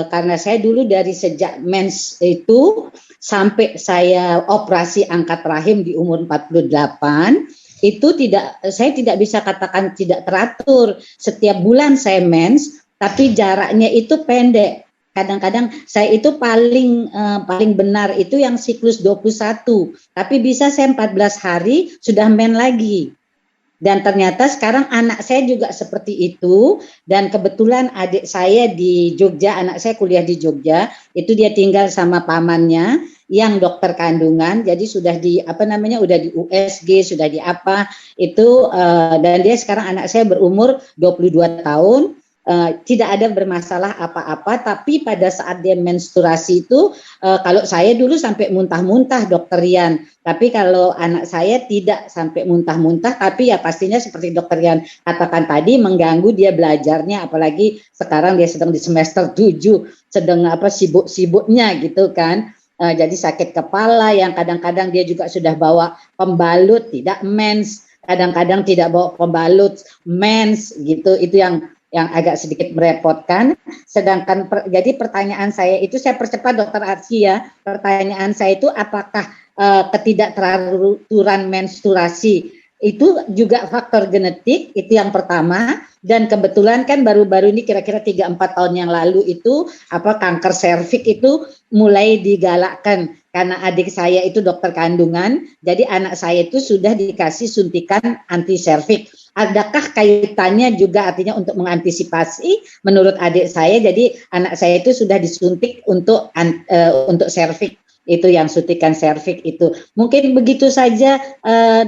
karena saya dulu dari sejak mens itu sampai saya operasi angkat rahim di umur 48, itu saya tidak bisa katakan tidak teratur. Setiap bulan saya mens, tapi jaraknya itu pendek. Kadang-kadang saya itu paling benar itu yang siklus 21, tapi bisa saya 14 hari sudah men lagi. Dan ternyata sekarang anak saya juga seperti itu, dan kebetulan adik saya di Jogja, anak saya kuliah di Jogja, itu dia tinggal sama pamannya yang dokter kandungan, jadi sudah udah di USG, sudah di apa, itu dan dia sekarang anak saya berumur 22 tahun, tidak ada bermasalah apa-apa, tapi pada saat dia menstruasi itu, kalau saya dulu sampai muntah-muntah, Dokter Rian, tapi kalau anak saya tidak sampai muntah-muntah, tapi ya pastinya seperti Dokter Rian katakan tadi, mengganggu dia belajarnya, apalagi sekarang dia sedang di semester 7, sedang sibuk-sibuknya gitu kan. Jadi sakit kepala yang kadang-kadang dia juga sudah bawa pembalut tidak mens, kadang-kadang tidak bawa pembalut mens gitu, itu yang agak sedikit merepotkan. Sedangkan jadi pertanyaan saya itu, saya percepat Dokter Arci ya, pertanyaan saya itu apakah ketidakteraturan menstruasi Itu juga faktor genetik, itu yang pertama. Dan kebetulan kan baru-baru ini kira-kira 3-4 tahun yang lalu itu kanker serviks itu mulai digalakkan karena adik saya itu dokter kandungan, jadi anak saya itu sudah dikasih suntikan anti serviks. Adakah kaitannya juga artinya untuk mengantisipasi? Menurut adik saya, jadi anak saya itu sudah disuntik untuk serviks. Itu yang suntikan serviks itu. Mungkin begitu saja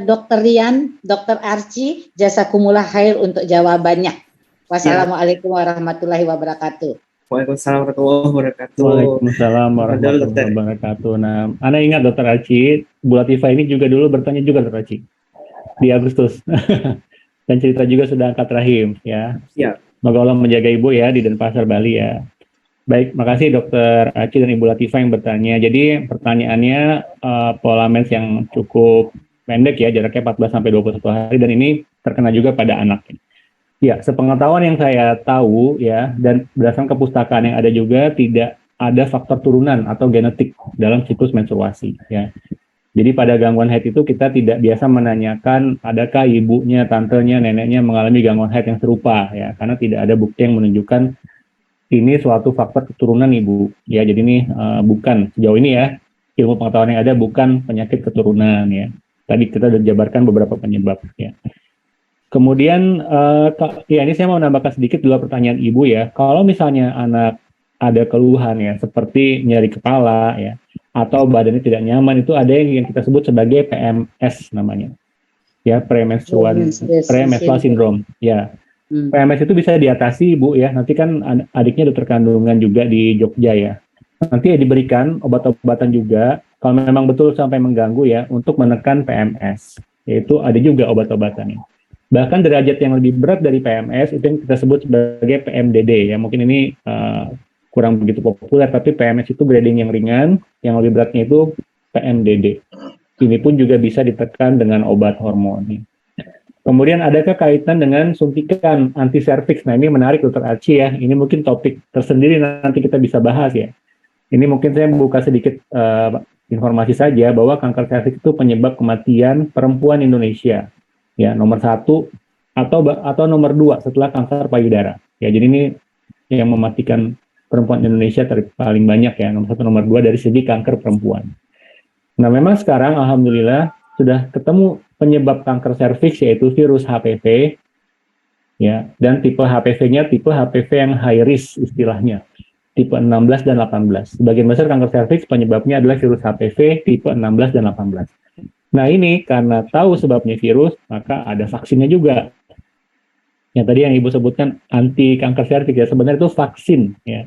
Dokter Rian, Dokter Archie, jazakumullah khair untuk jawabannya. Wassalamualaikum warahmatullahi wabarakatuh. Waalaikumsalam warahmatullahi wabarakatuh. Waalaikumsalam warahmatullahi wabarakatuh. Nah, Anda ingat Dokter Archie, Bu Latifah ini juga dulu bertanya juga Dokter Archie di Agustus. Dan cerita juga sudah angkat rahim ya. Ya. Semoga Allah menjaga Ibu ya di Denpasar, Bali ya. Baik, makasih Dokter Archie dan Ibu Latifah yang bertanya. Jadi pertanyaannya pola mens yang cukup pendek ya, jaraknya 14 sampai 21 hari dan ini terkena juga pada anak. Ya, sepengetahuan yang saya tahu ya dan berdasarkan kepustakaan yang ada juga tidak ada faktor turunan atau genetik dalam siklus menstruasi ya. Jadi pada gangguan haid itu kita tidak biasa menanyakan adakah ibunya, tantenya, neneknya mengalami gangguan haid yang serupa ya, karena tidak ada bukti yang menunjukkan ini suatu faktor keturunan Ibu. Ya, jadi ini bukan sejauh ini ya, ilmu pengetahuan yang ada bukan penyakit keturunan ya. Tadi kita sudah jabarkan beberapa penyebab ya. Kemudian ya ini saya mau nambahkan sedikit dua pertanyaan Ibu ya. Kalau misalnya anak ada keluhan ya seperti nyeri kepala ya atau badannya tidak nyaman, itu ada yang kita sebut sebagai PMS namanya. Ya, premenstrual syndrome. Ya. PMS itu bisa diatasi Bu ya, nanti kan adiknya dokter kandungan juga di Jogja ya. Nanti diberikan obat-obatan juga, kalau memang betul sampai mengganggu ya, untuk menekan PMS. Yaitu ada juga obat-obatannya. Bahkan derajat yang lebih berat dari PMS, itu yang kita sebut sebagai PMDD ya, mungkin ini kurang begitu populer, tapi PMS itu grading yang ringan, yang lebih beratnya itu PMDD. Ini pun juga bisa ditekan dengan obat hormon. Kemudian adakah kaitan dengan suntikan anti serviks? Nah ini menarik Dokter Archie ya. Ini mungkin topik tersendiri nanti kita bisa bahas ya. Ini mungkin saya buka sedikit informasi saja bahwa kanker serviks itu penyebab kematian perempuan Indonesia. Ya nomor 1 atau nomor 2 setelah kanker payudara. Ya jadi ini yang mematikan perempuan Indonesia paling banyak ya, nomor 1 nomor 2 dari segi kanker perempuan. Nah memang sekarang alhamdulillah sudah ketemu penyebab kanker serviks yaitu virus HPV ya, dan tipe HPV-nya tipe HPV yang high risk istilahnya, tipe 16 dan 18. Sebagian besar kanker serviks penyebabnya adalah virus HPV tipe 16 dan 18. Nah ini karena tahu sebabnya virus, maka ada vaksinnya juga. Yang tadi yang Ibu sebutkan anti kanker serviks ya, sebenarnya itu vaksin ya.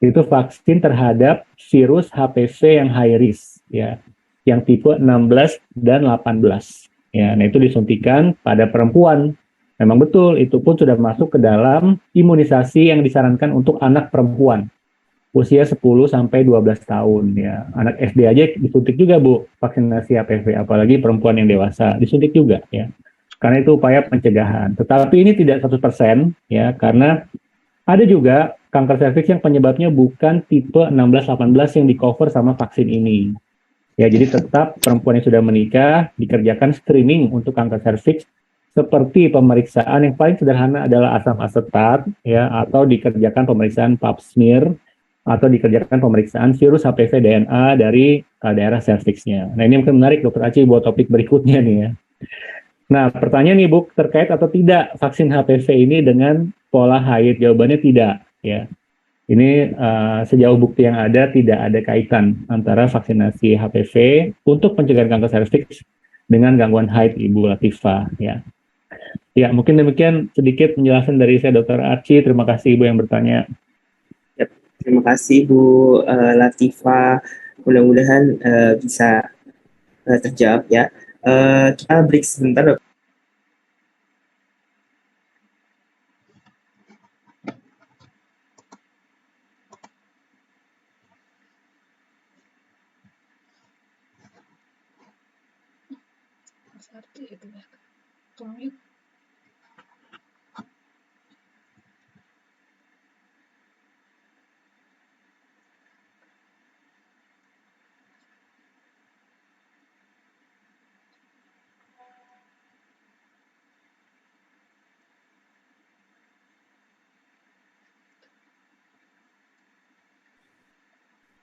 Itu vaksin terhadap virus HPV yang high risk ya, yang tipe 16 dan 18. Ya, nah itu disuntikan pada perempuan. Memang betul, itu pun sudah masuk ke dalam imunisasi yang disarankan untuk anak perempuan. Usia 10 sampai 12 tahun ya. Anak SD aja disuntik juga Bu, vaksinasi HPV, apalagi perempuan yang dewasa disuntik juga ya. Karena itu upaya pencegahan. Tetapi ini tidak 100% ya, karena ada juga kanker serviks yang penyebabnya bukan tipe 16-18 yang di-cover sama vaksin ini. Ya, jadi tetap perempuan yang sudah menikah dikerjakan screening untuk kanker serviks seperti pemeriksaan yang paling sederhana adalah asam asetat ya, atau dikerjakan pemeriksaan pap smear atau dikerjakan pemeriksaan virus HPV DNA dari daerah serviksnya. Nah, ini mungkin menarik Dokter Aci buat topik berikutnya nih ya. Nah, pertanyaan nih Bu, terkait atau tidak vaksin HPV ini dengan pola haid? Jawabannya tidak ya. Ini sejauh bukti yang ada tidak ada kaitan antara vaksinasi HPV untuk pencegahan kanker serviks dengan gangguan haid Ibu Latifah ya. Ya, mungkin demikian sedikit penjelasan dari saya Dokter Archie. Terima kasih Ibu yang bertanya. Ya, terima kasih Bu Latifah. Mudah-mudahan bisa terjawab ya. Kita break sebentar.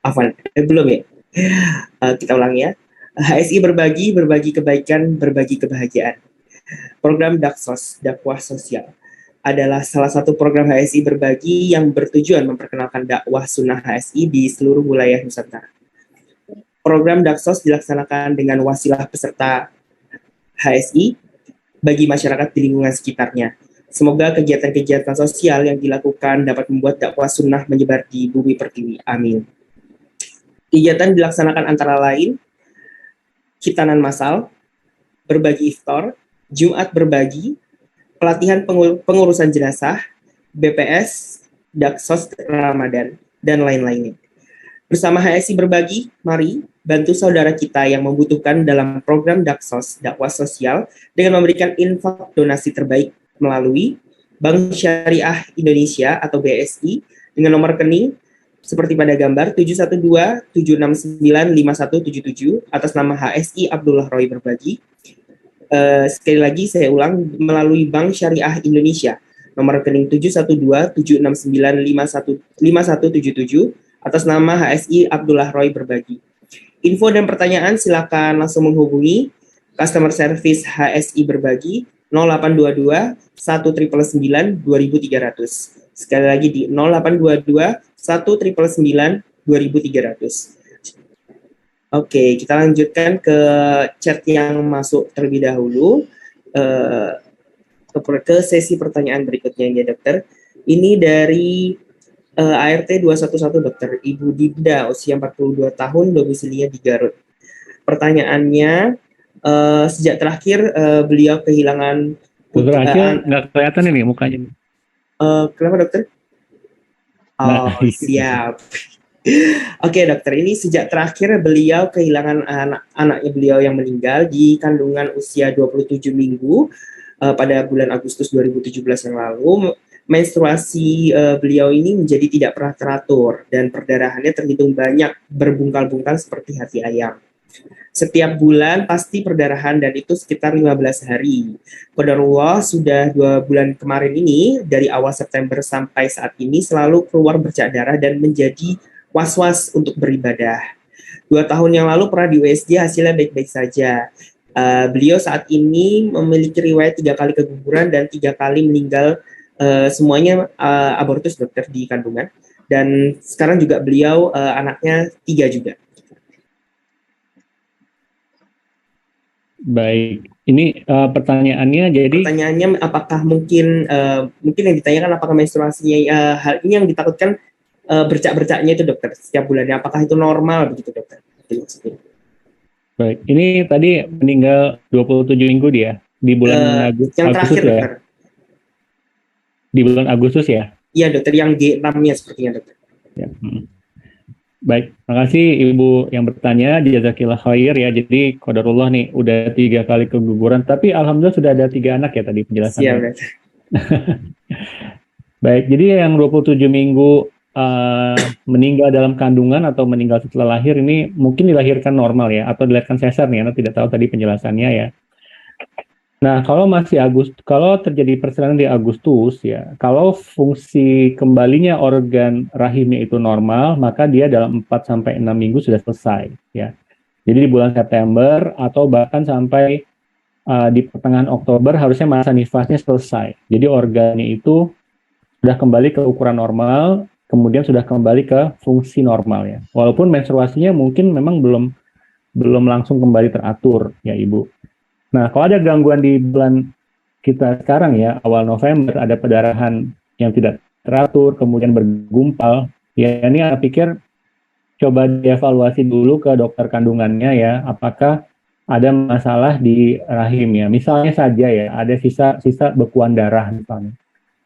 Afwan, belum ya? Kita ulangi ya. HSI berbagi kebaikan, berbagi kebahagiaan. Program Daksos, dakwah sosial, adalah salah satu program HSI berbagi yang bertujuan memperkenalkan dakwah sunnah HSI di seluruh wilayah Nusantara. Program Daksos dilaksanakan dengan wasilah peserta HSI bagi masyarakat di lingkungan sekitarnya. Semoga kegiatan-kegiatan sosial yang dilakukan dapat membuat dakwah sunnah menyebar di bumi pertiwi. Amin. Kegiatan dilaksanakan antara lain khitanan massal, berbagi iftar, Jumat berbagi, pelatihan pengurusan jenazah, BPS, Daksos Ramadan, dan lain-lainnya. Bersama HSI Berbagi, mari bantu saudara kita yang membutuhkan dalam program Daksos, dakwah sosial, dengan memberikan infak donasi terbaik melalui Bank Syariah Indonesia atau BSI dengan nomor rekening seperti pada gambar 712-769-5177 atas nama HSI Abdullah Roy Berbagi. Sekali lagi saya ulang, melalui Bank Syariah Indonesia nomor rekening 712-769-5177 atas nama HSI Abdullah Roy Berbagi. Info dan pertanyaan silakan langsung menghubungi customer service HSI Berbagi 0822 1999 2300. Sekali lagi di 0822 1999 2300. Oke, kita lanjutkan ke chat yang masuk terlebih dahulu. Ke sesi pertanyaan berikutnya ya dokter. Ini dari ART 211 dokter, Ibu Dinda, usia 42 tahun, domisilinya di Garut. Pertanyaannya, sejak terakhir beliau kehilangan... Dokter Acil nggak kelihatan ini mukanya. Kenapa dokter? Oh, siap. Oke dokter, ini sejak terakhir beliau kehilangan anaknya beliau yang meninggal di kandungan usia 27 minggu pada bulan Agustus 2017 yang lalu. Menstruasi beliau ini menjadi tidak pernah teratur dan perdarahannya terhitung banyak, berbungkal-bungkal seperti hati ayam. Setiap bulan pasti perdarahan dan itu sekitar 15 hari. Qadarullah sudah 2 bulan kemarin ini, dari awal September sampai saat ini selalu keluar bercak darah dan menjadi was-was untuk beribadah. 2 tahun yang lalu pernah di USG, hasilnya baik-baik saja. Beliau saat ini memiliki riwayat 3 kali keguguran dan 3 kali meninggal, semuanya abortus dokter di kandungan. Dan sekarang juga beliau anaknya 3 juga. Baik, ini pertanyaannya jadi... Pertanyaannya apakah mungkin yang ditanyakan apakah menstruasinya, hal ini yang ditakutkan bercak-bercaknya itu dokter setiap bulannya, apakah itu normal begitu dokter? Baik, ini tadi meninggal 27 minggu dia di bulan yang terakhir Agustus ya? dokter. Di bulan Agustus ya? Iya dokter, yang G6-nya sepertinya dokter. Ya. Baik, terima kasih Ibu yang bertanya, jazakillah khair ya. Jadi qadarullah nih udah 3 kali keguguran, tapi alhamdulillah sudah ada 3 anak ya tadi penjelasannya. Siap dokter. Baik, jadi yang 27 minggu meninggal dalam kandungan atau meninggal setelah lahir ini mungkin dilahirkan normal ya, atau dilahirkan sesar nih, Anda tidak tahu tadi penjelasannya ya. Nah, kalau terjadi persalinan di Agustus ya, kalau fungsi kembalinya organ rahimnya itu normal, maka dia dalam 4 sampai 6 minggu sudah selesai ya. Jadi di bulan September atau bahkan sampai di pertengahan Oktober harusnya masa nifasnya selesai. Jadi organnya itu sudah kembali ke ukuran normal, kemudian sudah kembali ke fungsi normal ya. Walaupun menstruasinya mungkin memang belum langsung kembali teratur ya Ibu. Nah, kalau ada gangguan di bulan kita sekarang ya, awal November, ada perdarahan yang tidak teratur, kemudian bergumpal, ya ini saya pikir coba dievaluasi dulu ke dokter kandungannya ya, apakah ada masalah di rahimnya. Misalnya saja ya, ada sisa bekuan darah misalnya,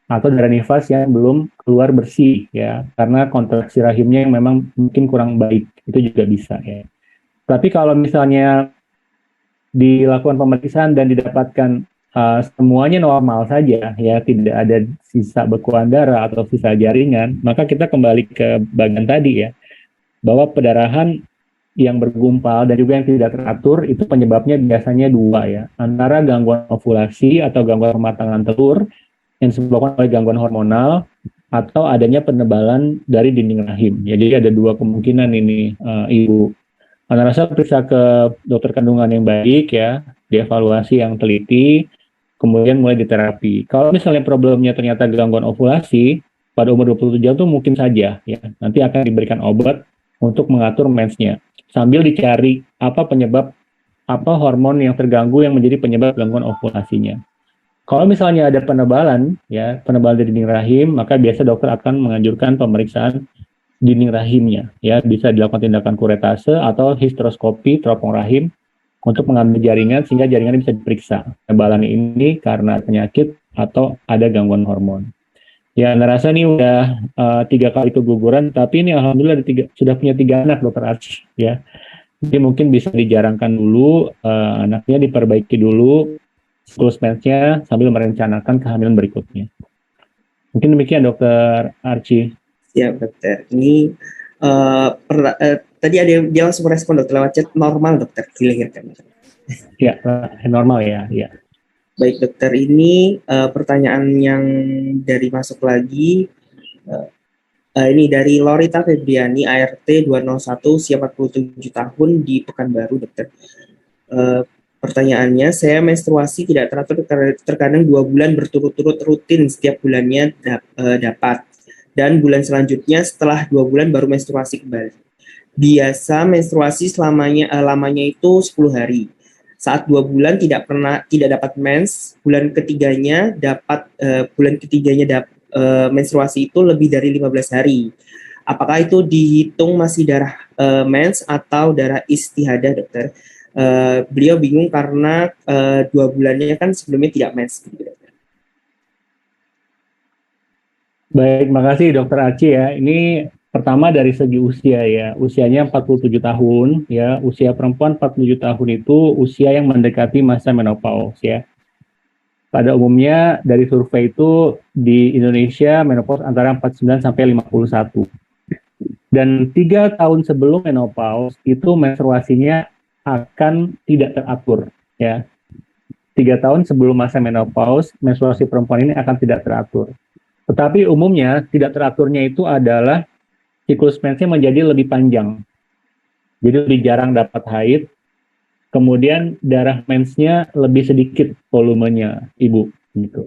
atau darah nifas yang belum keluar bersih ya, karena kontraksi rahimnya yang memang mungkin kurang baik, itu juga bisa ya. Tapi kalau misalnya dilakukan pemeriksaan dan didapatkan semuanya normal saja, ya tidak ada sisa bekuan darah atau sisa jaringan, maka kita kembali ke bagian tadi ya, bahwa pendarahan yang bergumpal dan juga yang tidak teratur itu penyebabnya biasanya 2 ya, antara gangguan ovulasi atau gangguan pematangan telur yang disebabkan oleh gangguan hormonal atau adanya penebalan dari dinding rahim. Ya, jadi ada dua kemungkinan ini, Ibu. Anda rasa periksa ke dokter kandungan yang baik ya, dievaluasi yang teliti, kemudian mulai diterapi. Kalau misalnya problemnya ternyata gangguan ovulasi, pada umur 27 tahun itu mungkin saja ya, nanti akan diberikan obat untuk mengatur mensnya. Sambil dicari apa penyebab, apa hormon yang terganggu yang menjadi penyebab gangguan ovulasinya. Kalau misalnya ada penebalan, ya penebalan di dinding rahim, maka biasa dokter akan menganjurkan pemeriksaan dinding rahimnya. Ya, bisa dilakukan tindakan kuretase atau histeroskopi teropong rahim untuk mengambil jaringan sehingga jaringan bisa diperiksa. Penebalan ini karena penyakit atau ada gangguan hormon. Ya, Anda rasa ini udah 3 kali keguguran, tapi ini alhamdulillah sudah punya 3 anak, Dokter Archie. Ya, jadi mungkin bisa dijarangkan dulu, anaknya diperbaiki dulu siklus mensnya sambil merencanakan kehamilan berikutnya. Mungkin demikian Dokter Archie. Ya dokter, ini tadi ada yang dia langsung respon dokter lewat chat, normal dokter dilahirkan. Ya, normal ya. Ya. Baik dokter, ini pertanyaan yang dari masuk lagi, ini dari Lorita Febriani, ART 201, usia 47 tahun di Pekanbaru dokter. Pertanyaannya, saya menstruasi tidak teratur, terkadang 2 bulan berturut-turut rutin setiap bulannya dapat, dan bulan selanjutnya setelah 2 bulan baru menstruasi kembali. Biasa menstruasi lamanya itu 10 hari. Saat 2 bulan tidak dapat mens, bulan ketiganya menstruasi itu lebih dari 15 hari. Apakah itu dihitung masih darah mens atau darah istihadah dokter? Beliau bingung karena 2 bulannya kan sebelumnya tidak mens. Baik, makasih Dokter Archie ya. Ini pertama dari segi usia ya. Usianya 47 tahun ya. Usia perempuan 47 tahun itu usia yang mendekati masa menopause ya. Pada umumnya dari survei itu di Indonesia menopause antara 49 sampai 51. Dan 3 tahun sebelum menopause itu menstruasinya akan tidak teratur ya. 3 tahun sebelum masa menopause, menstruasi perempuan ini akan tidak teratur. Tetapi umumnya tidak teraturnya itu adalah siklus mensnya menjadi lebih panjang. Jadi lebih jarang dapat haid, kemudian darah mensnya lebih sedikit volumenya, Ibu. Gitu.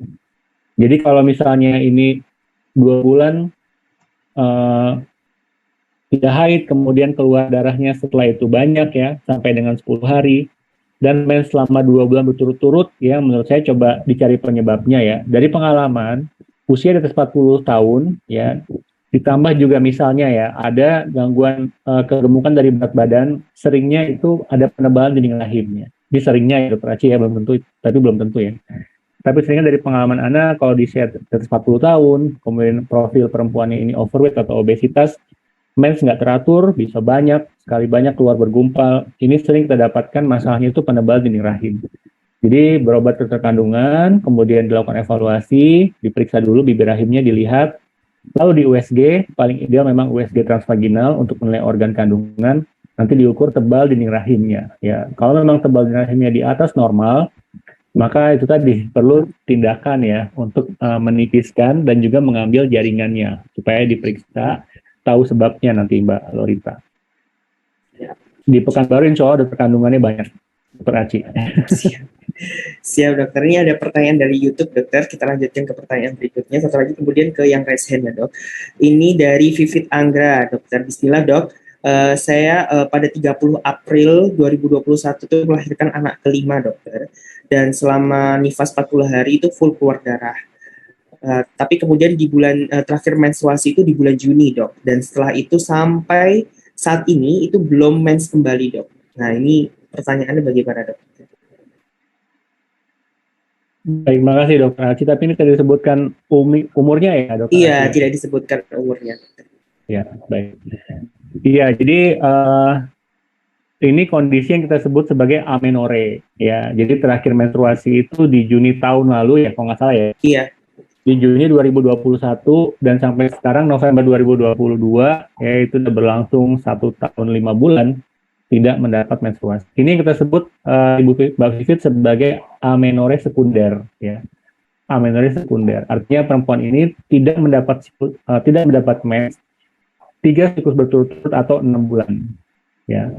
Jadi kalau misalnya ini 2 bulan tidak haid, kemudian keluar darahnya setelah itu banyak ya, sampai dengan 10 hari, dan mens selama 2 bulan berturut-turut, ya menurut saya coba dicari penyebabnya ya. Dari pengalaman, usia di atas 40 tahun, ya, ditambah juga misalnya ya, ada gangguan kegemukan dari berat badan, seringnya itu ada penebalan dinding rahimnya. Ini seringnya ya Dokter Aceh ya, belum tentu, tapi belum tentu ya. Tapi seringnya dari pengalaman Anda, kalau di usia di atas 40 tahun, kemudian profil perempuannya ini overweight atau obesitas, mens nggak teratur, bisa banyak, sekali banyak keluar bergumpal. Ini sering kita dapatkan masalahnya itu penebal dinding rahim. Jadi berobat ke dokter kandungan, kemudian dilakukan evaluasi, diperiksa dulu bibir rahimnya, dilihat. Lalu di USG, paling ideal memang USG transvaginal untuk menilai organ kandungan, nanti diukur tebal dinding rahimnya. Ya, kalau memang tebal dinding rahimnya di atas normal, maka itu tadi perlu tindakan ya untuk menipiskan dan juga mengambil jaringannya supaya diperiksa, tahu sebabnya nanti Mbak Lorita. Di Pekanbaru insya Allah dokter kandungannya banyak, Dokter Aci. Siap dokter, ini ada pertanyaan dari YouTube dokter, kita lanjutkan ke pertanyaan berikutnya, satu lagi kemudian ke yang raise hand ya dok. Ini dari Vivit Anggra, dokter. Bismillah dok, saya pada 30 April 2021 itu melahirkan anak kelima dokter, dan selama nifas 40 hari itu full keluar darah. Tapi kemudian di bulan terakhir menstruasi itu di bulan Juni dok, dan setelah itu sampai saat ini itu belum mens kembali dok. Nah ini pertanyaannya bagaimana dok? Baik, makasih Dokter Aci. Tapi ini tadi disebutkan umurnya ya Dokter? Iya, Aci, tidak disebutkan umurnya. Ya, baik. Iya, jadi ini kondisi yang kita sebut sebagai amenore ya. Jadi terakhir menstruasi itu di Juni tahun lalu ya, kalau nggak salah ya. Iya. Di Juni 2021 dan sampai sekarang November 2022 ya, itu sudah berlangsung 1 tahun 5 bulan tidak mendapat menstruasi. Ini yang kita sebut Ibu Mbak Vivit sebagai amenore sekunder ya. amenorrhea sekunder. Artinya perempuan ini tidak mendapat mens 3 siklus berturut-turut atau 6 bulan. Ya.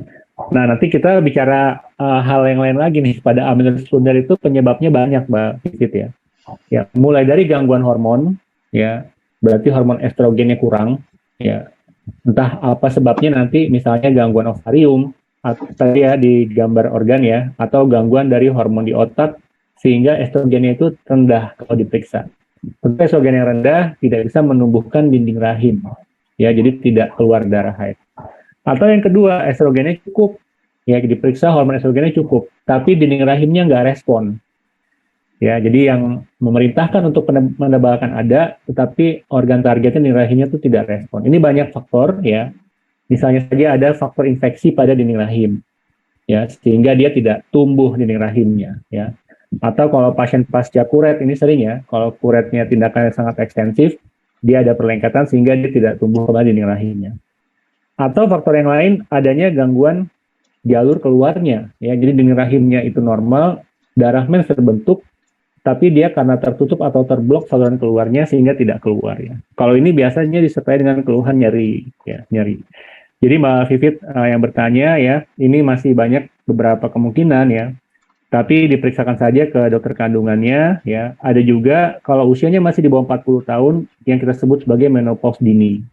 Nah, nanti kita bicara hal yang lain lagi nih. Pada amenorrhea sekunder itu penyebabnya banyak, Mbak Vivit ya. Ya, mulai dari gangguan hormon, ya, berarti hormon estrogennya kurang, ya. Entah apa sebabnya nanti, misalnya gangguan ovarium, atau tadi ya di gambar organ ya, atau gangguan dari hormon di otak, sehingga estrogennya itu rendah kalau diperiksa. Tentu estrogen yang rendah tidak bisa menumbuhkan dinding rahim, ya, jadi tidak keluar darah haid. Atau yang kedua, estrogennya cukup, ya, diperiksa hormon estrogennya cukup, tapi dinding rahimnya nggak respon. Ya, jadi yang memerintahkan untuk penebalan ada, tetapi organ targetnya dinding rahimnya itu tidak respon. Ini banyak faktor, ya. Misalnya saja ada faktor infeksi pada dinding rahim, ya, sehingga dia tidak tumbuh dinding rahimnya, ya. Atau kalau pasien pasca kuret, ini sering ya, kalau kuretnya tindakannya sangat ekstensif, dia ada perlengkatan sehingga dia tidak tumbuh kembali dinding rahimnya. Atau faktor yang lain, adanya gangguan jalur keluarnya, ya. Jadi dinding rahimnya itu normal, darah mens terbentuk, tapi dia karena tertutup atau terblok saluran keluarnya sehingga tidak keluar ya. Kalau ini biasanya disertai dengan keluhan nyeri, ya, nyeri. Jadi Mbak Vivit yang bertanya ya, ini masih banyak beberapa kemungkinan ya. Tapi diperiksakan saja ke dokter kandungannya ya. Ada juga kalau usianya masih di bawah 40 tahun yang kita sebut sebagai menopause dini.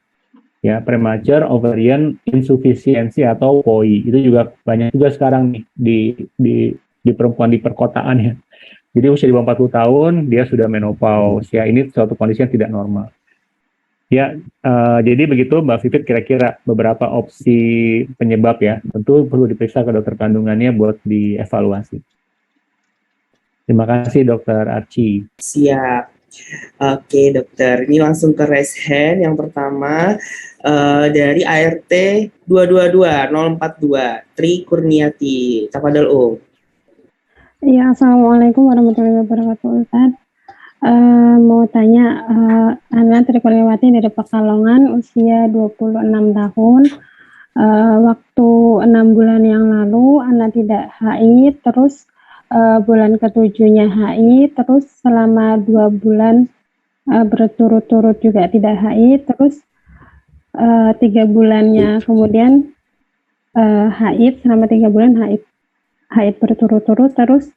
Ya, premature ovarian insufficiency atau POI. Itu juga banyak juga sekarang nih di perempuan di perkotaan ya. Jadi usia di bawah 40 tahun, dia sudah menopause. Ya, ini suatu kondisi yang tidak normal. Ya, jadi begitu Mbak Vivit kira-kira beberapa opsi penyebab ya. Tentu perlu diperiksa ke dokter kandungannya buat dievaluasi. Terima kasih Dokter Archie. Siap. Oke dokter, ini langsung ke raise hand. Yang pertama dari ART 222042, Tri Kurniati. Tafadhol Om. Ya, Assalamualaikum warahmatullahi wabarakatuh, Ustaz. Mau tanya, Ana Tri Kurniawati dari Pekalongan, usia 26 tahun. Waktu 6 bulan yang lalu, Ana tidak haid, terus bulan ke-7-nya haid, terus selama 2 bulan berturut-turut juga tidak haid, terus 3 bulannya kemudian haid, selama 3 bulan haid berturut-turut, terus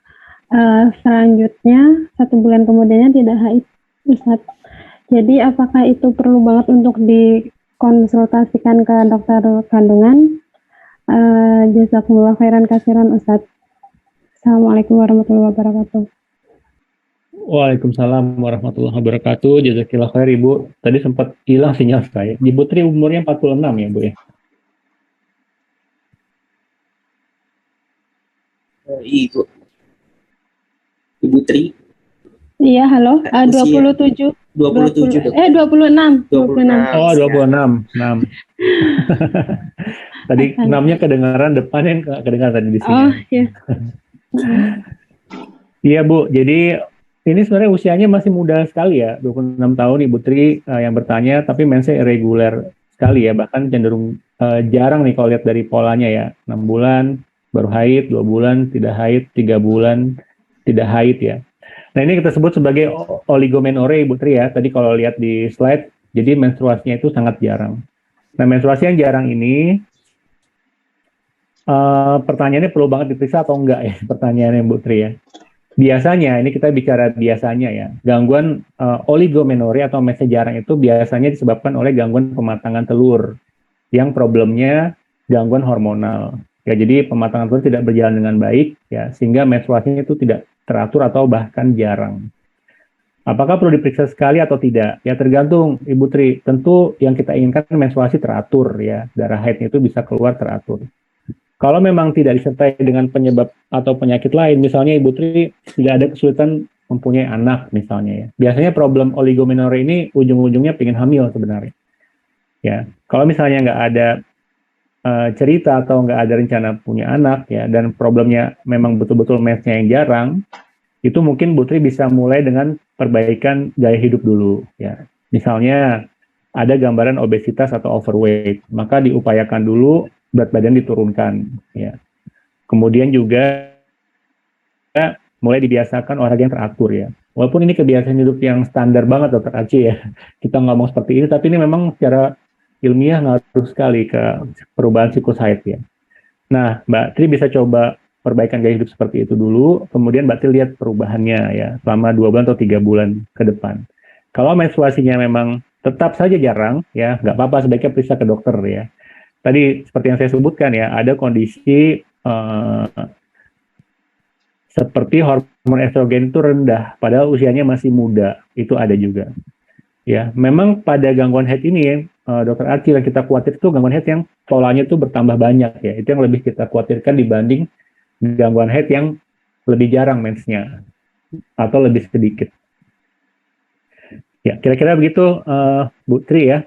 selanjutnya 1 bulan kemudiannya tidak haid, Ustaz. Jadi apakah itu perlu banget untuk dikonsultasikan ke dokter kandungan? Jazakumullah khairan kasiran, Ustaz. Assalamualaikum warahmatullahi wabarakatuh. Waalaikumsalam warahmatullahi wabarakatuh. Jazakillah khair Ibu. Tadi sempat hilang sinyal saya. Ibu Tri umurnya 46 ya Bu ya? Ibu Tri. Iya, halo. 27. 27. 26. Oh, 26. 6. Tadi 6-nya kedengaran, depannya nggak kedengaran tadi di sini. Oh, iya. Iya, Bu. Jadi ini sebenarnya usianya masih muda sekali ya, 26 tahun Ibu Tri yang bertanya, tapi mensnya irregular sekali ya, bahkan cenderung jarang nih kalau lihat dari polanya ya. 6 bulan baru haid, 2 bulan tidak haid, 3 bulan tidak haid ya. Nah, ini kita sebut sebagai oligomenorrhea Ibu Tri ya. Tadi kalau lihat di slide, jadi menstruasinya itu sangat jarang. Nah, menstruasi yang jarang ini, pertanyaannya perlu banget diperiksa atau enggak ya, pertanyaannya Bu Tri ya. Biasanya, ini kita bicara biasanya ya, gangguan oligomenorrhea atau mensnya jarang itu biasanya disebabkan oleh gangguan pematangan telur, yang problemnya gangguan hormonal. Ya, jadi pematangan telur tidak berjalan dengan baik, ya, sehingga menstruasinya itu tidak teratur atau bahkan jarang. Apakah perlu diperiksa sekali atau tidak? Ya tergantung Ibu Tri. Tentu yang kita inginkan menstruasi teratur ya, darah haidnya itu bisa keluar teratur. Kalau memang tidak disertai dengan penyebab atau penyakit lain, misalnya Ibu Tri tidak ada kesulitan mempunyai anak misalnya ya. Biasanya problem oligomenorrhea ini ujung-ujungnya pengen hamil sebenarnya. Ya, kalau misalnya nggak ada cerita atau nggak ada rencana punya anak ya, dan problemnya memang betul-betul mensnya yang jarang, itu mungkin Bu Tri bisa mulai dengan perbaikan gaya hidup dulu ya. Misalnya ada gambaran obesitas atau overweight, maka diupayakan dulu berat badan diturunkan ya. Kemudian juga mulai dibiasakan olahraga yang teratur ya. Walaupun ini kebiasaan hidup yang standar banget Dokter Aci ya, kita ngomong seperti ini, tapi ini memang secara ilmiah ngaruh sekali ke perubahan siklus haid ya. Nah, Mbak Tri bisa coba perbaikan gaya hidup seperti itu dulu, kemudian Mbak Tri lihat perubahannya ya selama 2 bulan atau 3 bulan ke depan. Kalau menstruasinya memang tetap saja jarang ya, nggak apa-apa, sebaiknya periksa ke dokter ya. Tadi seperti yang saya sebutkan ya, ada kondisi seperti hormon estrogen itu rendah, padahal usianya masih muda, itu ada juga. Ya, memang pada gangguan haid ini, Dokter Arci, yang kita khawatir itu gangguan haid yang polanya itu bertambah banyak ya, itu yang lebih kita khawatirkan dibanding gangguan haid yang lebih jarang mensnya atau lebih sedikit. Ya, kira-kira begitu Bu Tri ya,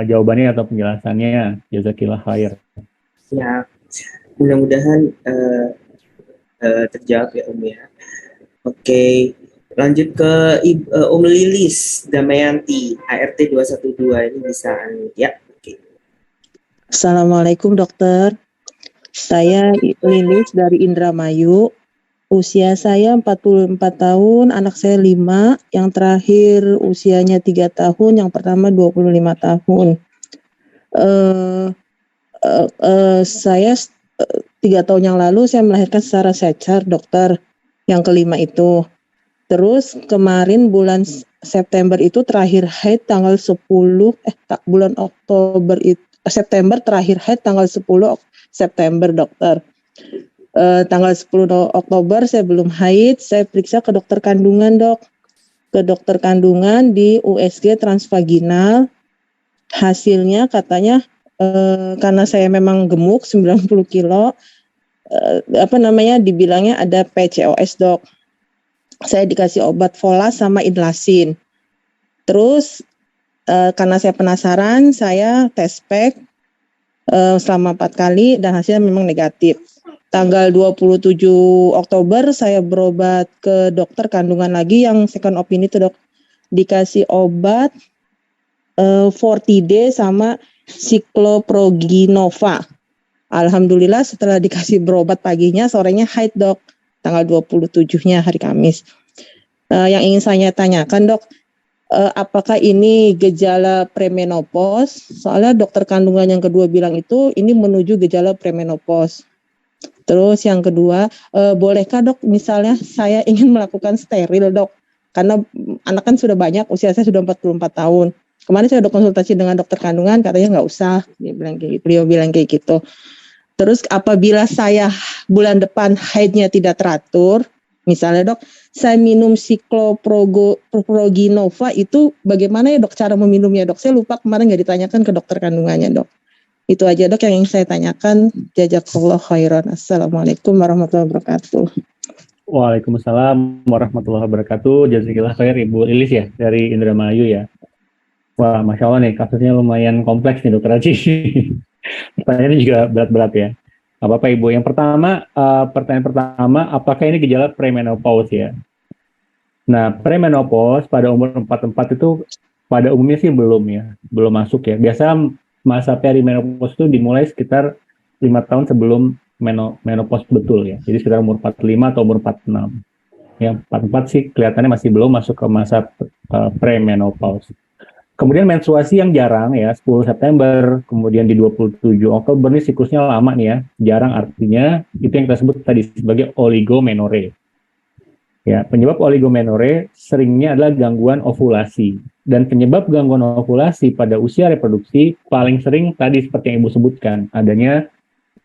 jawabannya atau penjelasannya. Jazakillah khair. Ya, mudah-mudahan terjawab ya Om ya. Oke, lanjut ke Om Lilis Damayanti, ART 212, ini bisa ya. Oke. Assalamualaikum dokter. Saya Lilis dari Indramayu. Usia saya 44 tahun, anak saya 5, yang terakhir usianya 3 tahun, yang pertama 25 tahun. Saya 3 tahun yang lalu saya melahirkan secara sesar, dokter, yang kelima itu. Terus kemarin bulan September itu terakhir haid tanggal 10, bulan Oktober itu, September terakhir haid tanggal 10 September, dokter. Tanggal 10 Oktober saya belum haid, saya periksa ke dokter kandungan, dok. Ke dokter kandungan di USG transvaginal. Hasilnya katanya karena saya memang gemuk 90 kilo, dibilangnya ada PCOS, dok. Saya dikasih obat Folas sama Inlasin. Terus karena saya penasaran, saya tes pack selama 4 kali dan hasilnya memang negatif. Tanggal 27 Oktober saya berobat ke dokter kandungan lagi yang second opinion itu, dok. Dikasih obat 40D sama Cycloproginova. Alhamdulillah setelah dikasih berobat paginya, sorenya haid, dok. Tanggal 27-nya hari Kamis. Yang ingin saya tanyakan, dok, apakah ini gejala premenopause? Soalnya dokter kandungan yang kedua bilang itu ini menuju gejala premenopause. Terus yang kedua, bolehkah, dok, misalnya saya ingin melakukan steril, dok? Karena anak kan sudah banyak, usia saya sudah 44 tahun. Kemarin saya udah konsultasi dengan dokter kandungan, katanya nggak usah, beliau bilang kayak gitu. Terus apabila saya bulan depan haidnya tidak teratur, misalnya, dok, saya minum Cycloproginova itu bagaimana ya, dok, cara meminumnya, dok? Saya lupa kemarin nggak ditanyakan ke dokter kandungannya, dok. Itu aja, dok, yang ingin saya tanyakan. Jazakallah khairan. Assalamualaikum warahmatullahi wabarakatuh. Waalaikumsalam warahmatullahi wabarakatuh. Jazakillah khair Ibu Lilis ya, dari Indramayu ya. Wah, Masya Allah nih, kasusnya lumayan kompleks nih, Dokter Aci. Pertanyaannya juga berat-berat ya. Apa-apa Ibu. Yang pertama, pertanyaan pertama, apakah ini gejala premenopause ya? Nah, premenopause pada umur 44 itu pada umumnya sih belum ya, belum masuk ya. Biasa masa perimenopause itu dimulai sekitar 5 tahun sebelum menopause betul ya. Jadi sekitar umur 45 atau umur 46. Ya, 44 sih kelihatannya masih belum masuk ke masa premenopause. Kemudian menstruasi yang jarang ya, 10 September, kemudian di 27 Oktober, ini siklusnya lama nih ya, jarang artinya itu yang kita sebut tadi sebagai oligomenore. Ya, penyebab oligomenore seringnya adalah gangguan ovulasi. Dan penyebab gangguan ovulasi pada usia reproduksi paling sering tadi seperti yang Ibu sebutkan, adanya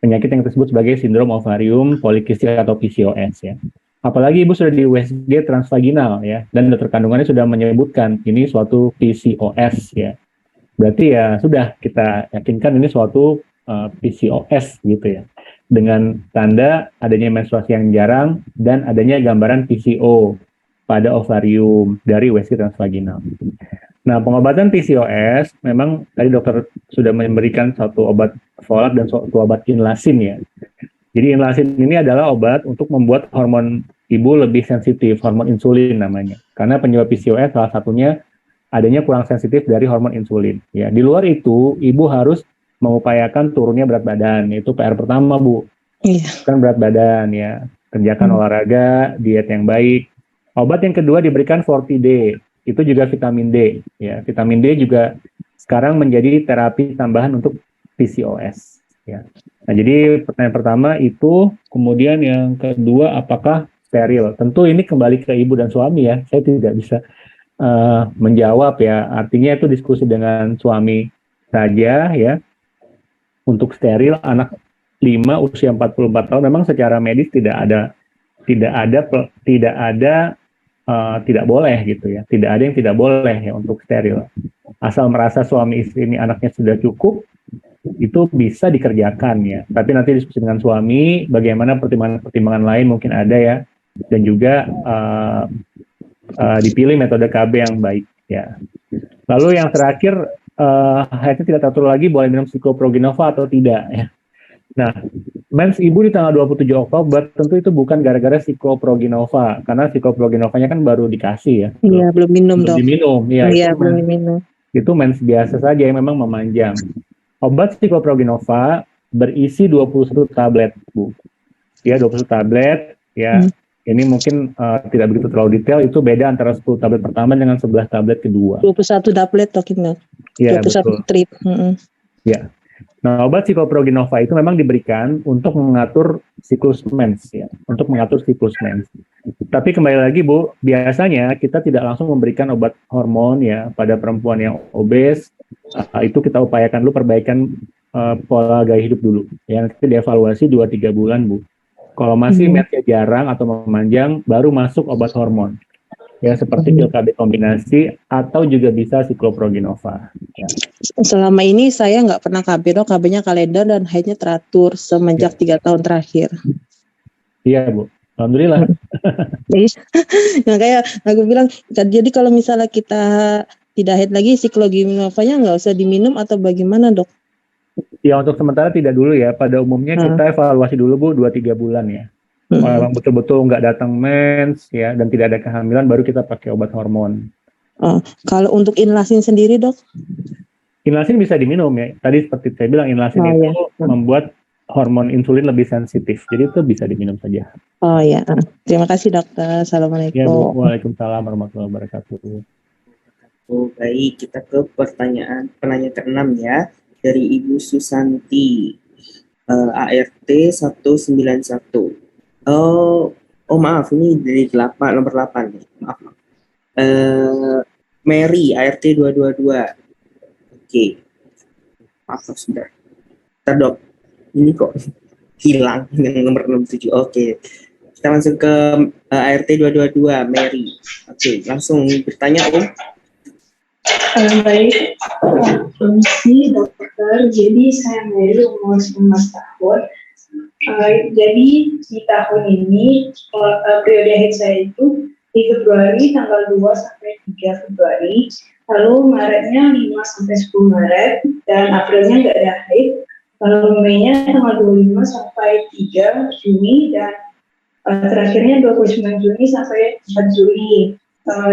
penyakit yang disebut sebagai sindrom ovarium polikistik atau PCOS ya. Apalagi Ibu sudah di USG transvaginal ya, dan dokter kandungannya sudah menyebutkan ini suatu PCOS ya. Berarti ya sudah kita yakinkan ini suatu PCOS gitu ya. Dengan tanda adanya menstruasi yang jarang dan adanya gambaran PCO pada ovarium dari USG transvaginal. Nah, pengobatan PCOS memang tadi dokter sudah memberikan satu obat folat dan satu obat Inlasin ya. Jadi Inlasin ini adalah obat untuk membuat hormon ibu lebih sensitif, hormon insulin namanya. Karena penyebab PCOS salah satunya adanya kurang sensitif dari hormon insulin. Ya, di luar itu ibu harus mengupayakan turunnya berat badan, itu PR pertama, Bu. Iya. Kan berat badan ya. Kerjakan olahraga, diet yang baik. Obat yang kedua diberikan Forti-D, itu juga vitamin D. Ya, vitamin D juga sekarang menjadi terapi tambahan untuk PCOS. Ya. Nah, jadi pertanyaan pertama itu, kemudian yang kedua apakah steril? Tentu ini kembali ke ibu dan suami ya. Saya tidak bisa menjawab ya. Artinya itu diskusi dengan suami saja ya. Untuk steril anak 5 usia 44 tahun memang secara medis tidak boleh gitu ya. Tidak ada yang tidak boleh ya untuk steril. Asal merasa suami istri ini anaknya sudah cukup, itu bisa dikerjakan ya. Tapi nanti diskusi dengan suami, bagaimana pertimbangan-pertimbangan lain mungkin ada ya. Dan juga dipilih metode KB yang baik ya. Lalu yang terakhir, haidnya tidak teratur lagi, boleh minum Cycloprogenova atau tidak ya. Nah, mens ibu di tanggal 27 Oktober tentu itu bukan gara-gara Cycloprogenova, karena Cycloprogenovanya kan baru dikasih ya. Iya, belum minum belum dok. diminum, ya. Iya, belum diminum. Itu mens biasa saja yang memang memanjang. Obat Cycloprogenova berisi 21 tablet, Bu. Ya, 21 tablet, ya. Ini mungkin tidak begitu terlalu detail, itu beda antara 10 tablet pertama dengan 11 tablet kedua. 21 tablet dok, Ya, 21 betul. strip. Ya. Nah, obat Cycloprogenova itu memang diberikan untuk mengatur siklus mens ya, untuk mengatur siklus mens. Tapi kembali lagi Bu, biasanya kita tidak langsung memberikan obat hormon ya pada perempuan yang obes. Itu kita upayakan dulu perbaikan pola gaya hidup dulu. Ya, nanti dievaluasi 2-3 bulan Bu. Kalau masih mensnya jarang atau memanjang, baru masuk obat hormon. Ya, seperti pil KB kombinasi atau juga bisa Cycloprogenova. Ya. Selama ini saya nggak pernah KB dok, KB-nya kalender dan haidnya teratur semenjak 3 tahun terakhir. Iya Bu, alhamdulillah. Nah kayak aku bilang, jadi kalau misalnya kita tidak haid lagi, Cycloprogenovanya nggak usah diminum atau bagaimana dok? Ya untuk sementara tidak dulu ya. Pada umumnya kita evaluasi dulu Bu 2-3 bulan ya. Kalau memang betul-betul nggak datang mens ya dan tidak ada kehamilan, baru kita pakai obat hormon. Kalau untuk Inlasin sendiri dok? Inlasin bisa diminum ya. Tadi seperti saya bilang, Inlasin itu membuat hormon insulin lebih sensitif. Jadi itu bisa diminum saja. Oh ya, terima kasih dokter. Assalamualaikum. Ya Bu, waalaikumsalam warahmatullahi wabarakatuh. Baik, kita ke penanya ke-6 ya. Dari Ibu Susanti, ART 191. Oh maaf, ini dari nomor 8 nih. Maaf. Mary, ART 222. Oke. Maaf, sudah. Ntar dok, ini kok hilang yang nomor 67. Oke. Kita langsung ke ART 222, Mary. Oke, langsung bertanya Om. Baik, permisi dokter. Jadi saya Mary, umur 19 tahun. Jadi di tahun ini periode haid saya itu di Februari tanggal 2 sampai 3 Februari, lalu Maretnya 5 sampai 10 Maret, dan Aprilnya nggak ada haid, lalu Mei-nya tanggal 25 sampai 3 Juni, dan terakhirnya 29 Juni sampai 4 Juli.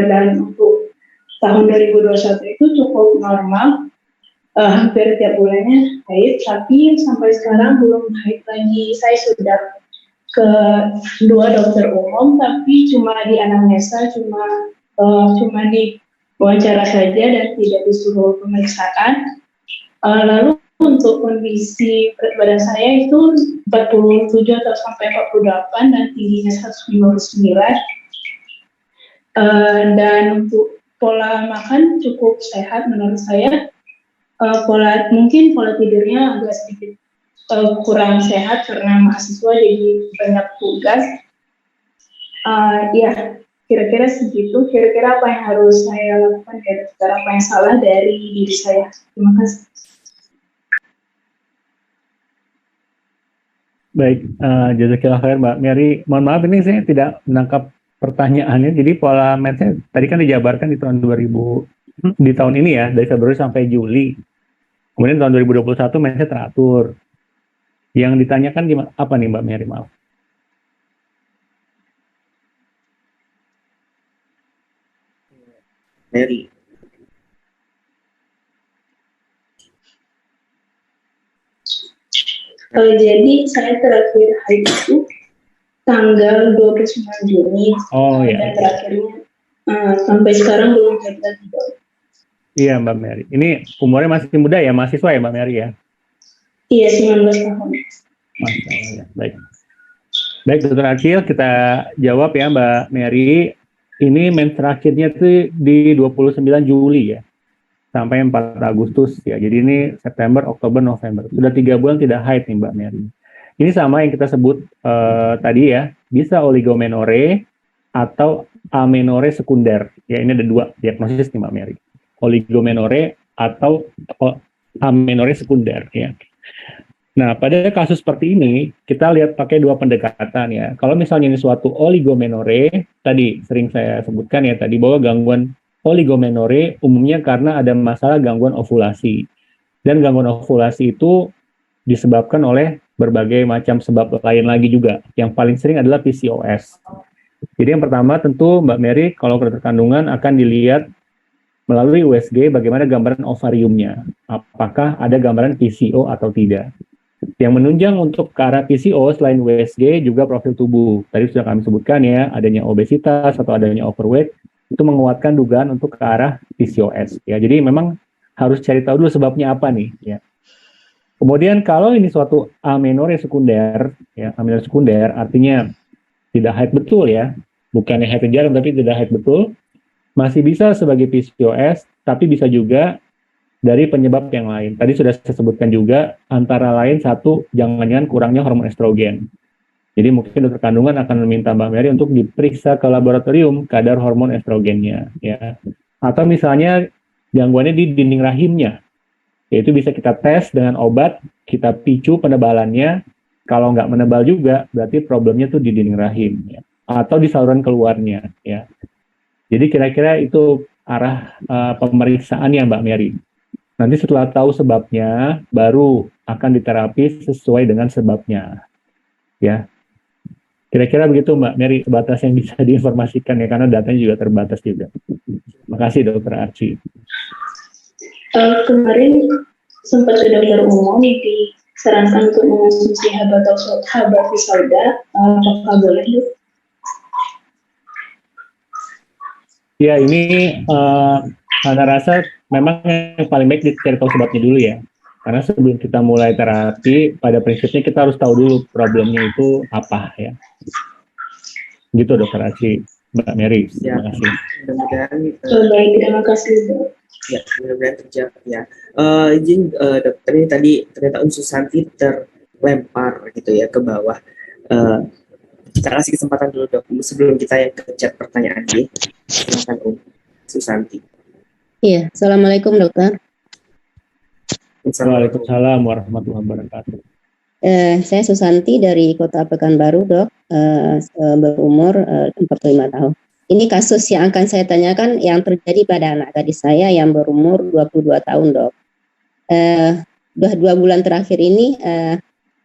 Dan untuk tahun 2021 itu cukup normal, hampir tiap bulannya haid, tapi sampai sekarang belum haid lagi. Saya sudah ke 2 dokter umum, tapi cuma di anamnesa, cuma di wawancara saja dan tidak disuruh pemeriksaan. Lalu untuk kondisi berat badan saya itu 47 atau sampai 48 dan tingginya 159. Dan untuk pola makan cukup sehat menurut saya. Pola tidurnya agak sedikit kurang sehat karena mahasiswa jadi banyak tugas. Ya, kira-kira segitu. Kira-kira apa yang harus saya lakukan, kira-kira apa yang salah dari diri saya. Terima kasih. Baik, jazakallah khair Mbak Mary. Mohon maaf ini saya tidak menangkap pertanyaannya. Jadi pola mensnya tadi kan dijabarkan di tahun 2000, di tahun ini ya, dari Februari sampai Juli. Kemudian tahun 2021 mensnya teratur. Yang ditanyakan gimana? Apa nih Mbak Mary, maaf? Mary. Jadi saya terakhir haid itu tanggal 29 Juni. Oh Dan ya. terakhirnya sampai sekarang belum haid lagi, Dok. Iya Mbak Mary. Ini umurnya masih muda ya, mahasiswa ya Mbak Mary ya? Iya, 19 tahun. Masya Allah ya. Baik. Baik Dokter Akil, kita jawab ya Mbak Mary. Ini mens terakhirnya tuh di 29 Juli ya, sampai 4 Agustus ya. Jadi ini September, Oktober, November. Sudah 3 bulan tidak haid nih Mbak Mary. Ini sama yang kita sebut tadi ya, bisa oligomenore atau amenore sekunder. Ya ini ada 2 diagnosis nih Mbak Mary. Oligomenore atau amenore sekunder ya. Nah, pada kasus seperti ini, kita lihat pakai 2 pendekatan ya. Kalau misalnya ini suatu oligomenore, tadi sering saya sebutkan ya tadi bahwa gangguan oligomenore umumnya karena ada masalah gangguan ovulasi. Dan gangguan ovulasi itu disebabkan oleh berbagai macam sebab lain lagi juga. Yang paling sering adalah PCOS. Jadi yang pertama tentu Mbak Mary, kalau dokter kandungan akan dilihat melalui USG bagaimana gambaran ovariumnya. Apakah ada gambaran PCO atau tidak. Yang menunjang untuk ke arah PCO selain USG juga profil tubuh. Tadi sudah kami sebutkan ya, adanya obesitas atau adanya overweight, itu menguatkan dugaan untuk ke arah PCOS. Ya, jadi memang harus cari tahu dulu sebabnya apa nih. Ya. Kemudian kalau ini suatu amenore sekunder, ya amenore sekunder artinya tidak haid betul ya, bukannya haid jarang tapi tidak haid betul, masih bisa sebagai PCOS, tapi bisa juga dari penyebab yang lain. Tadi sudah saya sebutkan juga, antara lain satu, jangan-jangan kurangnya hormon estrogen. Jadi mungkin dokter kandungan akan meminta Mbak Mary untuk diperiksa ke laboratorium kadar hormon estrogennya. Ya. Atau misalnya gangguannya di dinding rahimnya. Yaitu bisa kita tes dengan obat, kita picu penebalannya. Kalau nggak menebal juga, berarti problemnya tuh di dinding rahim. Ya. Atau di saluran keluarnya. Ya. Jadi kira-kira itu arah pemeriksaannya Mbak Mary. Nanti setelah tahu sebabnya, baru akan diterapi sesuai dengan sebabnya. Ya, kira-kira begitu Mbak Mary, sebatas yang bisa diinformasikan ya, karena datanya juga terbatas juga. Makasih Dokter Archie. Kemarin sempat ada dokter umum disarankan untuk mengonsumsi habatus sauda, apakah boleh Dok? Ya, ini Anda rasa memang yang paling baik dicari tahu sebabnya dulu ya. Karena sebelum kita mulai terapi, pada prinsipnya kita harus tahu dulu problemnya itu apa ya. Gitu Dokter Aci, Mbak Mary. Ya, terima kasih. Mudah-mudahan. Baik, terima kasih Dok. Ya, mudah-mudahan terjawab ya. Izin dokter, ini tadi ternyata Unsur Santi terlempar gitu ya ke bawah. Kita kasih kesempatan dulu Dok, sebelum kita yang ke chat pertanyaan ya. Silakan Susanti. Iya, Assalamualaikum dokter. Waalaikumsalam warahmatullahi wabarakatuh. Saya Susanti dari Kota Pekanbaru dok, berumur 45 tahun. Ini kasus yang akan saya tanyakan yang terjadi pada anak gadis saya yang berumur 22 tahun dok. Udah 2 bulan terakhir ini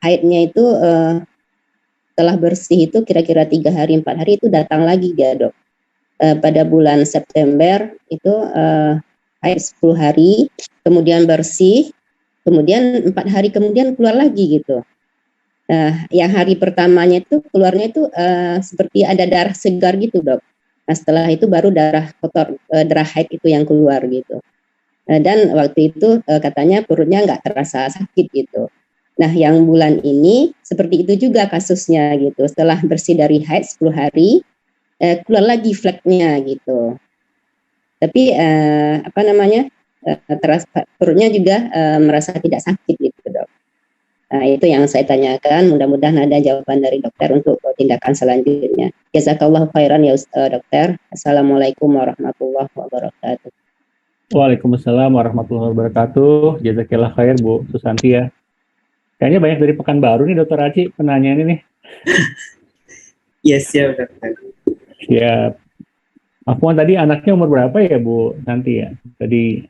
haidnya itu setelah bersih itu kira-kira 3 hari 4 hari itu datang lagi dia dok. Pada bulan September itu haid 10 hari, kemudian bersih, kemudian 4 hari kemudian keluar lagi gitu. Yang hari pertamanya itu keluarnya itu seperti ada darah segar gitu dok. Nah setelah itu baru darah kotor, darah haid itu yang keluar gitu. Dan waktu itu katanya perutnya nggak terasa sakit gitu. Nah yang bulan ini seperti itu juga kasusnya gitu. Setelah bersih dari haid 10 hari, keluar lagi fleknya gitu. Tapi terasa perutnya juga merasa tidak sakit gitu dok. Nah itu yang saya tanyakan. Mudah-mudahan ada jawaban dari dokter untuk tindakan selanjutnya. Jazakallahu khairan ya dokter. Assalamualaikum warahmatullahi wabarakatuh. Waalaikumsalam warahmatullahi wabarakatuh. Jazakallah khair Bu Susanti ya. Kayaknya banyak dari Pekanbaru nih Dokter Aci penanya ini nih. Yes ya dokter. Ya, Afwan tadi anaknya umur berapa ya Bu nanti ya? Tadi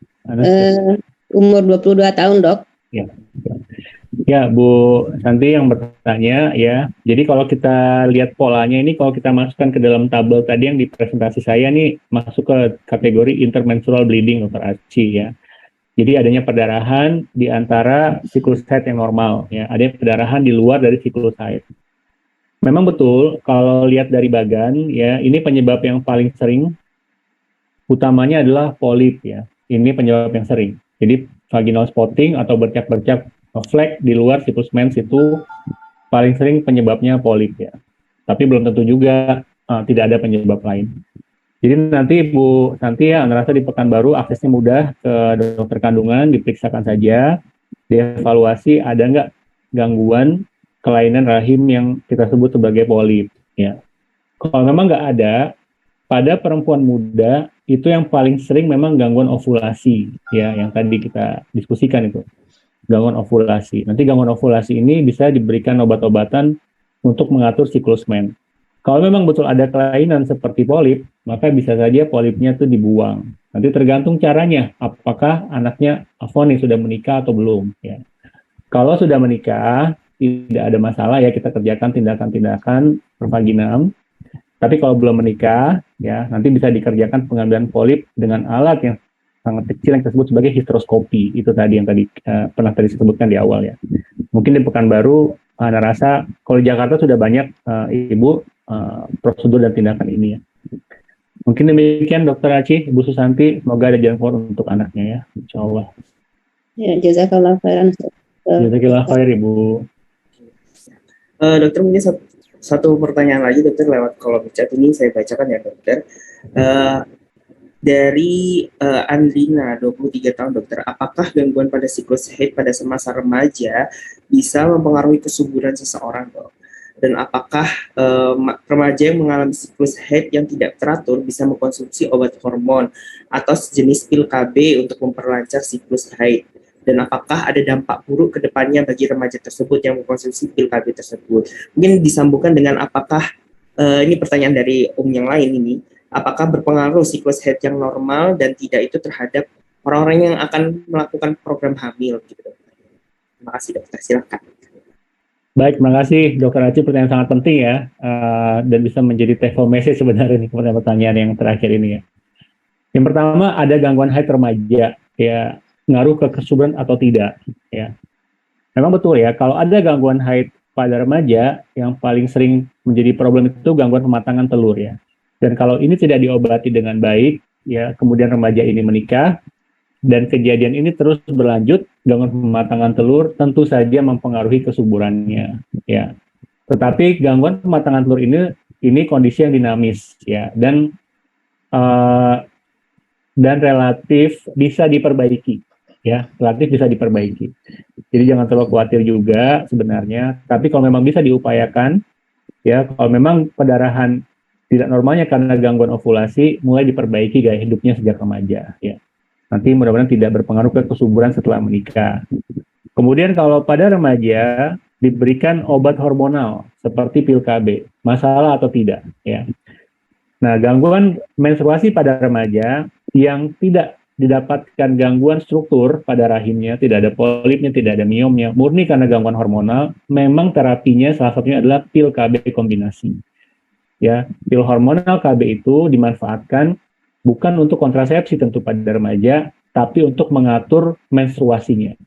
umur 22 tahun dok. Ya Bu Santi yang bertanya ya. Jadi kalau kita lihat polanya ini, kalau kita masukkan ke dalam tabel tadi yang di presentasi saya nih masuk ke kategori intermenstrual bleeding Dokter Aci ya. Jadi adanya perdarahan di antara siklus haid yang normal ya. Ada perdarahan di luar dari siklus haid. Memang betul, kalau lihat dari bagan, ya, ini penyebab yang paling sering, utamanya adalah polip, ya. Ini penyebab yang sering. Jadi, vaginal spotting atau bercak-bercak flek di luar siklus mens itu paling sering penyebabnya polip, ya. Tapi belum tentu juga tidak ada penyebab lain. Jadi nanti Bu Santi ya, Anda rasa di Pekanbaru aksesnya mudah ke dokter kandungan, diperiksakan saja, dievaluasi ada nggak gangguan kelainan rahim yang kita sebut sebagai polip. Ya. Kalau memang nggak ada, pada perempuan muda itu yang paling sering memang gangguan ovulasi, ya, yang tadi kita diskusikan itu, gangguan ovulasi. Nanti gangguan ovulasi ini bisa diberikan obat-obatan untuk mengatur siklus mens. Kalau memang betul ada kelainan seperti polip, maka bisa saja polipnya itu dibuang. Nanti tergantung caranya, apakah anaknya afonis sudah menikah atau belum. Ya. Kalau sudah menikah, tidak ada masalah ya kita kerjakan tindakan-tindakan pervaginam. Tapi kalau belum menikah, ya nanti bisa dikerjakan pengambilan polip dengan alat yang sangat kecil yang disebut sebagai hysteroscopy. Itu tadi yang tadi pernah tadi disebutkan di awal ya. Mungkin di Pekanbaru, Anda rasa kalau di Jakarta sudah banyak ibu prosedur dan tindakan ini ya. Mungkin demikian Dokter Aci, Ibu Susanti, semoga ada jalan keluar untuk anaknya ya, insya Allah. Ya, jazakallah khairan. Jazakallah khair Ibu. Dokter mungkin satu pertanyaan lagi dokter lewat kolom chat ini saya bacakan ya dokter. Dari Andrina 23 tahun dokter, apakah gangguan pada siklus haid pada masa remaja bisa mempengaruhi kesuburan seseorang dok? Dan apakah remaja yang mengalami siklus haid yang tidak teratur bisa mengkonsumsi obat hormon atau sejenis pil KB untuk memperlancar siklus haid? Dan apakah ada dampak buruk ke depannya bagi remaja tersebut yang mengkonsumsi pil KB tersebut? Mungkin disambungkan dengan apakah, ini pertanyaan dari yang lain ini, apakah berpengaruh siklus haid yang normal dan tidak itu terhadap orang-orang yang akan melakukan program hamil? Gitu. Terima kasih dokter, silakan. Baik, terima kasih Dokter Aci, pertanyaan sangat penting ya, dan bisa menjadi take home message sebenarnya nih pertanyaan yang terakhir ini ya. Yang pertama, ada gangguan haid remaja, ya, ngaruh ke kesuburan atau tidak, ya. Memang betul ya, kalau ada gangguan haid pada remaja, yang paling sering menjadi problem itu gangguan pematangan telur ya. Dan kalau ini tidak diobati dengan baik, ya, kemudian remaja ini menikah, dan kejadian ini terus berlanjut, gangguan pematangan telur tentu saja mempengaruhi kesuburannya, ya. Tetapi gangguan pematangan telur ini kondisi yang dinamis, ya, dan relatif bisa diperbaiki, ya, relatif bisa diperbaiki. Jadi jangan terlalu khawatir juga sebenarnya. Tapi kalau memang bisa diupayakan, ya, kalau memang pendarahan tidak normalnya karena gangguan ovulasi, mulai diperbaiki gaya hidupnya sejak remaja, ya. Nanti mudah-mudahan tidak berpengaruh ke kesuburan setelah menikah. Kemudian kalau pada remaja diberikan obat hormonal seperti pil KB, masalah atau tidak, ya. Nah, gangguan menstruasi pada remaja yang tidak didapatkan gangguan struktur pada rahimnya, tidak ada polipnya, tidak ada miomnya, murni karena gangguan hormonal, memang terapinya salah satunya adalah pil KB kombinasi. Ya, pil hormonal KB itu dimanfaatkan bukan untuk kontrasepsi tentu pada remaja, tapi untuk mengatur menstruasinya.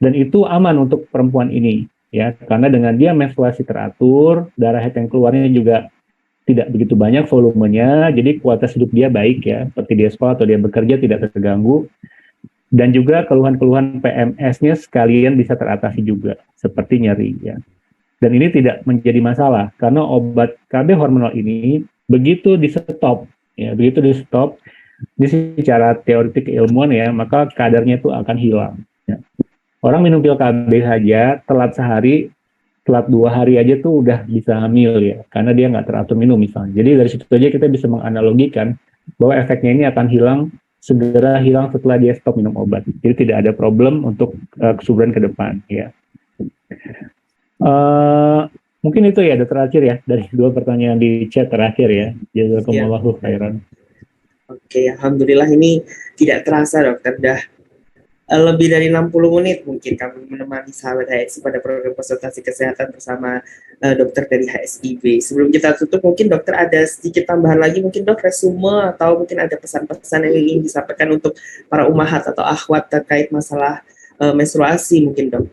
Dan itu aman untuk perempuan ini, ya, karena dengan dia menstruasi teratur, darah haid yang keluarnya juga tidak begitu banyak volumenya, jadi kualitas hidup dia baik ya, seperti dia sekolah atau dia bekerja tidak terganggu, dan juga keluhan-keluhan PMS-nya sekalian bisa teratasi juga, seperti nyeri ya. Dan ini tidak menjadi masalah, karena obat KB hormonal ini begitu di stop, ya, begitu di stop, ini secara teoretik keilmuan ya, maka kadarnya itu akan hilang. Ya. Orang minum pil KB saja, telat sehari, telat 2 hari aja tuh udah bisa hamil ya, karena dia nggak teratur minum misalnya. Jadi dari situ aja kita bisa menganalogikan bahwa efeknya ini akan segera hilang setelah dia stop minum obat. Jadi tidak ada problem untuk kesuburan ke depan ya. Mungkin itu ya terakhir ya dari 2 pertanyaan di chat terakhir ya. Jazakumullahu khairan. Oke, alhamdulillah ini tidak terasa dokter, dah lebih dari 60 menit mungkin kami menemani sahabat HSI pada program konsultasi kesehatan bersama dokter dari HSIB. Sebelum kita tutup, mungkin dokter ada sedikit tambahan lagi, mungkin dok resume atau mungkin ada pesan-pesan yang ingin disampaikan untuk para umahat atau akhwat terkait masalah menstruasi mungkin dok.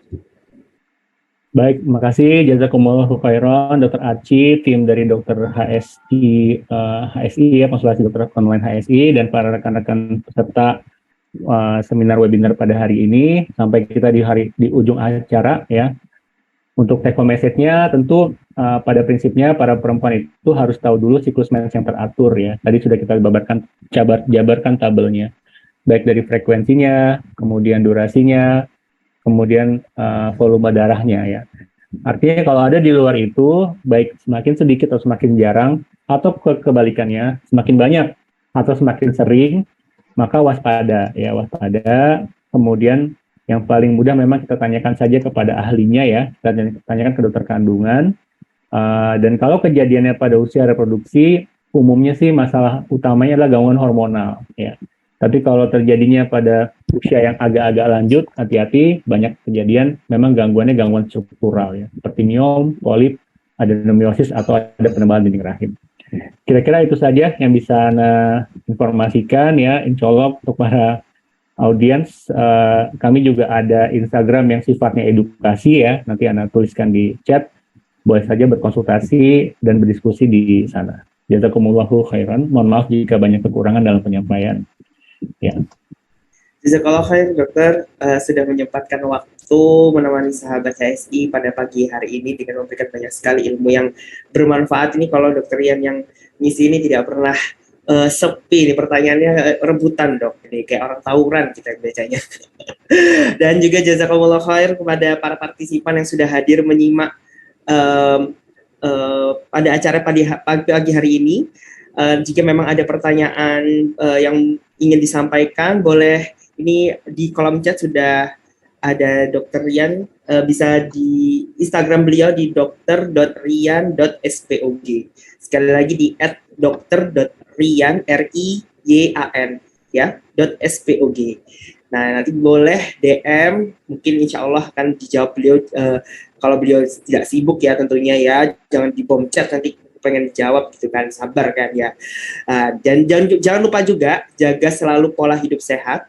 Baik, terima kasih. Jazakumullahu khairan, Dr. Archie, tim dari Dr. HSI ya, konsultasi dokter online HSI, dan para rekan-rekan peserta seminar webinar pada hari ini. Sampai kita di ujung acara ya. Untuk take home message-nya, tentu pada prinsipnya para perempuan itu harus tahu dulu siklus mens yang teratur ya. Tadi sudah kita jabarkan tabelnya, baik dari frekuensinya, kemudian durasinya, kemudian volume darahnya ya. Artinya kalau ada di luar itu, baik semakin sedikit atau semakin jarang, atau kebalikannya, semakin banyak atau semakin sering, maka waspada ya, waspada. Kemudian yang paling mudah memang kita tanyakan saja kepada ahlinya ya, kita tanyakan ke dokter kandungan. Dan kalau kejadiannya pada usia reproduksi, umumnya sih masalah utamanya adalah gangguan hormonal ya. Tapi kalau terjadinya pada usia yang agak-agak lanjut, hati-hati, banyak kejadian memang gangguannya gangguan struktural ya, seperti miom, polip, adenomiosis atau ada penebalan dinding rahim. Kira-kira itu saja yang bisa Ana informasikan ya, insya Allah untuk para audiens. Kami juga ada Instagram yang sifatnya edukasi ya, nanti Ana tuliskan di chat, boleh saja berkonsultasi dan berdiskusi di sana. Jazakumullahu khairan, mohon maaf jika banyak kekurangan dalam penyampaian. Ya. Jazakallah khair dokter, sudah menyempatkan waktu menemani sahabat HSI pada pagi hari ini dengan memberikan banyak sekali ilmu yang bermanfaat. Ini kalau dokter Rian yang ngisi ini tidak pernah sepi, ini pertanyaannya rebutan dok, ini kayak orang tawuran kita bacanya. Dan juga jazakallah khair kepada para partisipan yang sudah hadir menyimak pada acara pagi hari ini. Jika memang ada pertanyaan yang ingin disampaikan, boleh ini di kolom chat sudah ada Dr. Rian, bisa di Instagram beliau di dr.rian.spog. Sekali lagi di @dr.rian RIYAN ya .spog. Nah, nanti boleh DM, mungkin insya Allah akan dijawab beliau. Kalau beliau tidak sibuk ya tentunya ya, jangan dibom chat nanti pengen dijawab gitu kan, sabar kan ya. Dan jangan lupa juga jaga selalu pola hidup sehat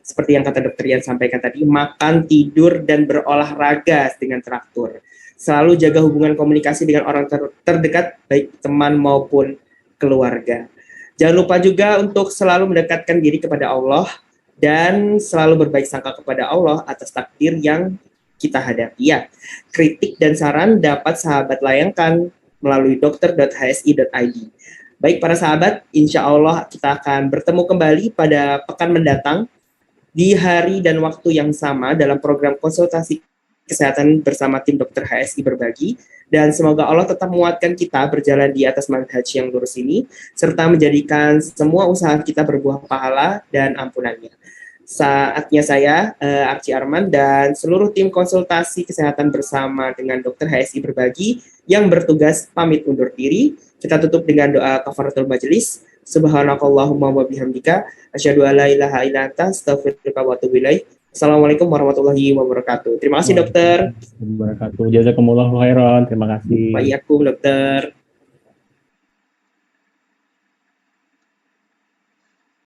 seperti yang kata Dr. Rian sampaikan tadi, makan, tidur, dan berolahraga dengan teratur. Selalu jaga hubungan komunikasi dengan orang terdekat, baik teman maupun keluarga. Jangan lupa juga untuk selalu mendekatkan diri kepada Allah dan selalu berbaik sangka kepada Allah atas takdir yang kita hadapi ya. Kritik dan saran dapat sahabat layangkan melalui dokter.hsi.id. Baik para sahabat, insya Allah kita akan bertemu kembali pada pekan mendatang di hari dan waktu yang sama dalam program konsultasi kesehatan bersama tim dokter HSI Berbagi, dan semoga Allah tetap menguatkan kita berjalan di atas manhaj yang lurus ini serta menjadikan semua usaha kita berbuah pahala dan ampunannya. Saatnya saya, Archie Arman, dan seluruh tim konsultasi kesehatan bersama dengan dokter HSI Berbagi yang bertugas pamit undur diri. Kita tutup dengan doa kafaratul majelis. Subhanakallahumma wa bihamdika asyhadu an la ilaha illa anta astaghfiruka wa atubu ilaik. Assalamualaikum warahmatullahi wabarakatuh. Terima kasih dokter. Wabarakatuh. Jazakumullahu khairan. Terima kasih. Waalaikumsalam dokter.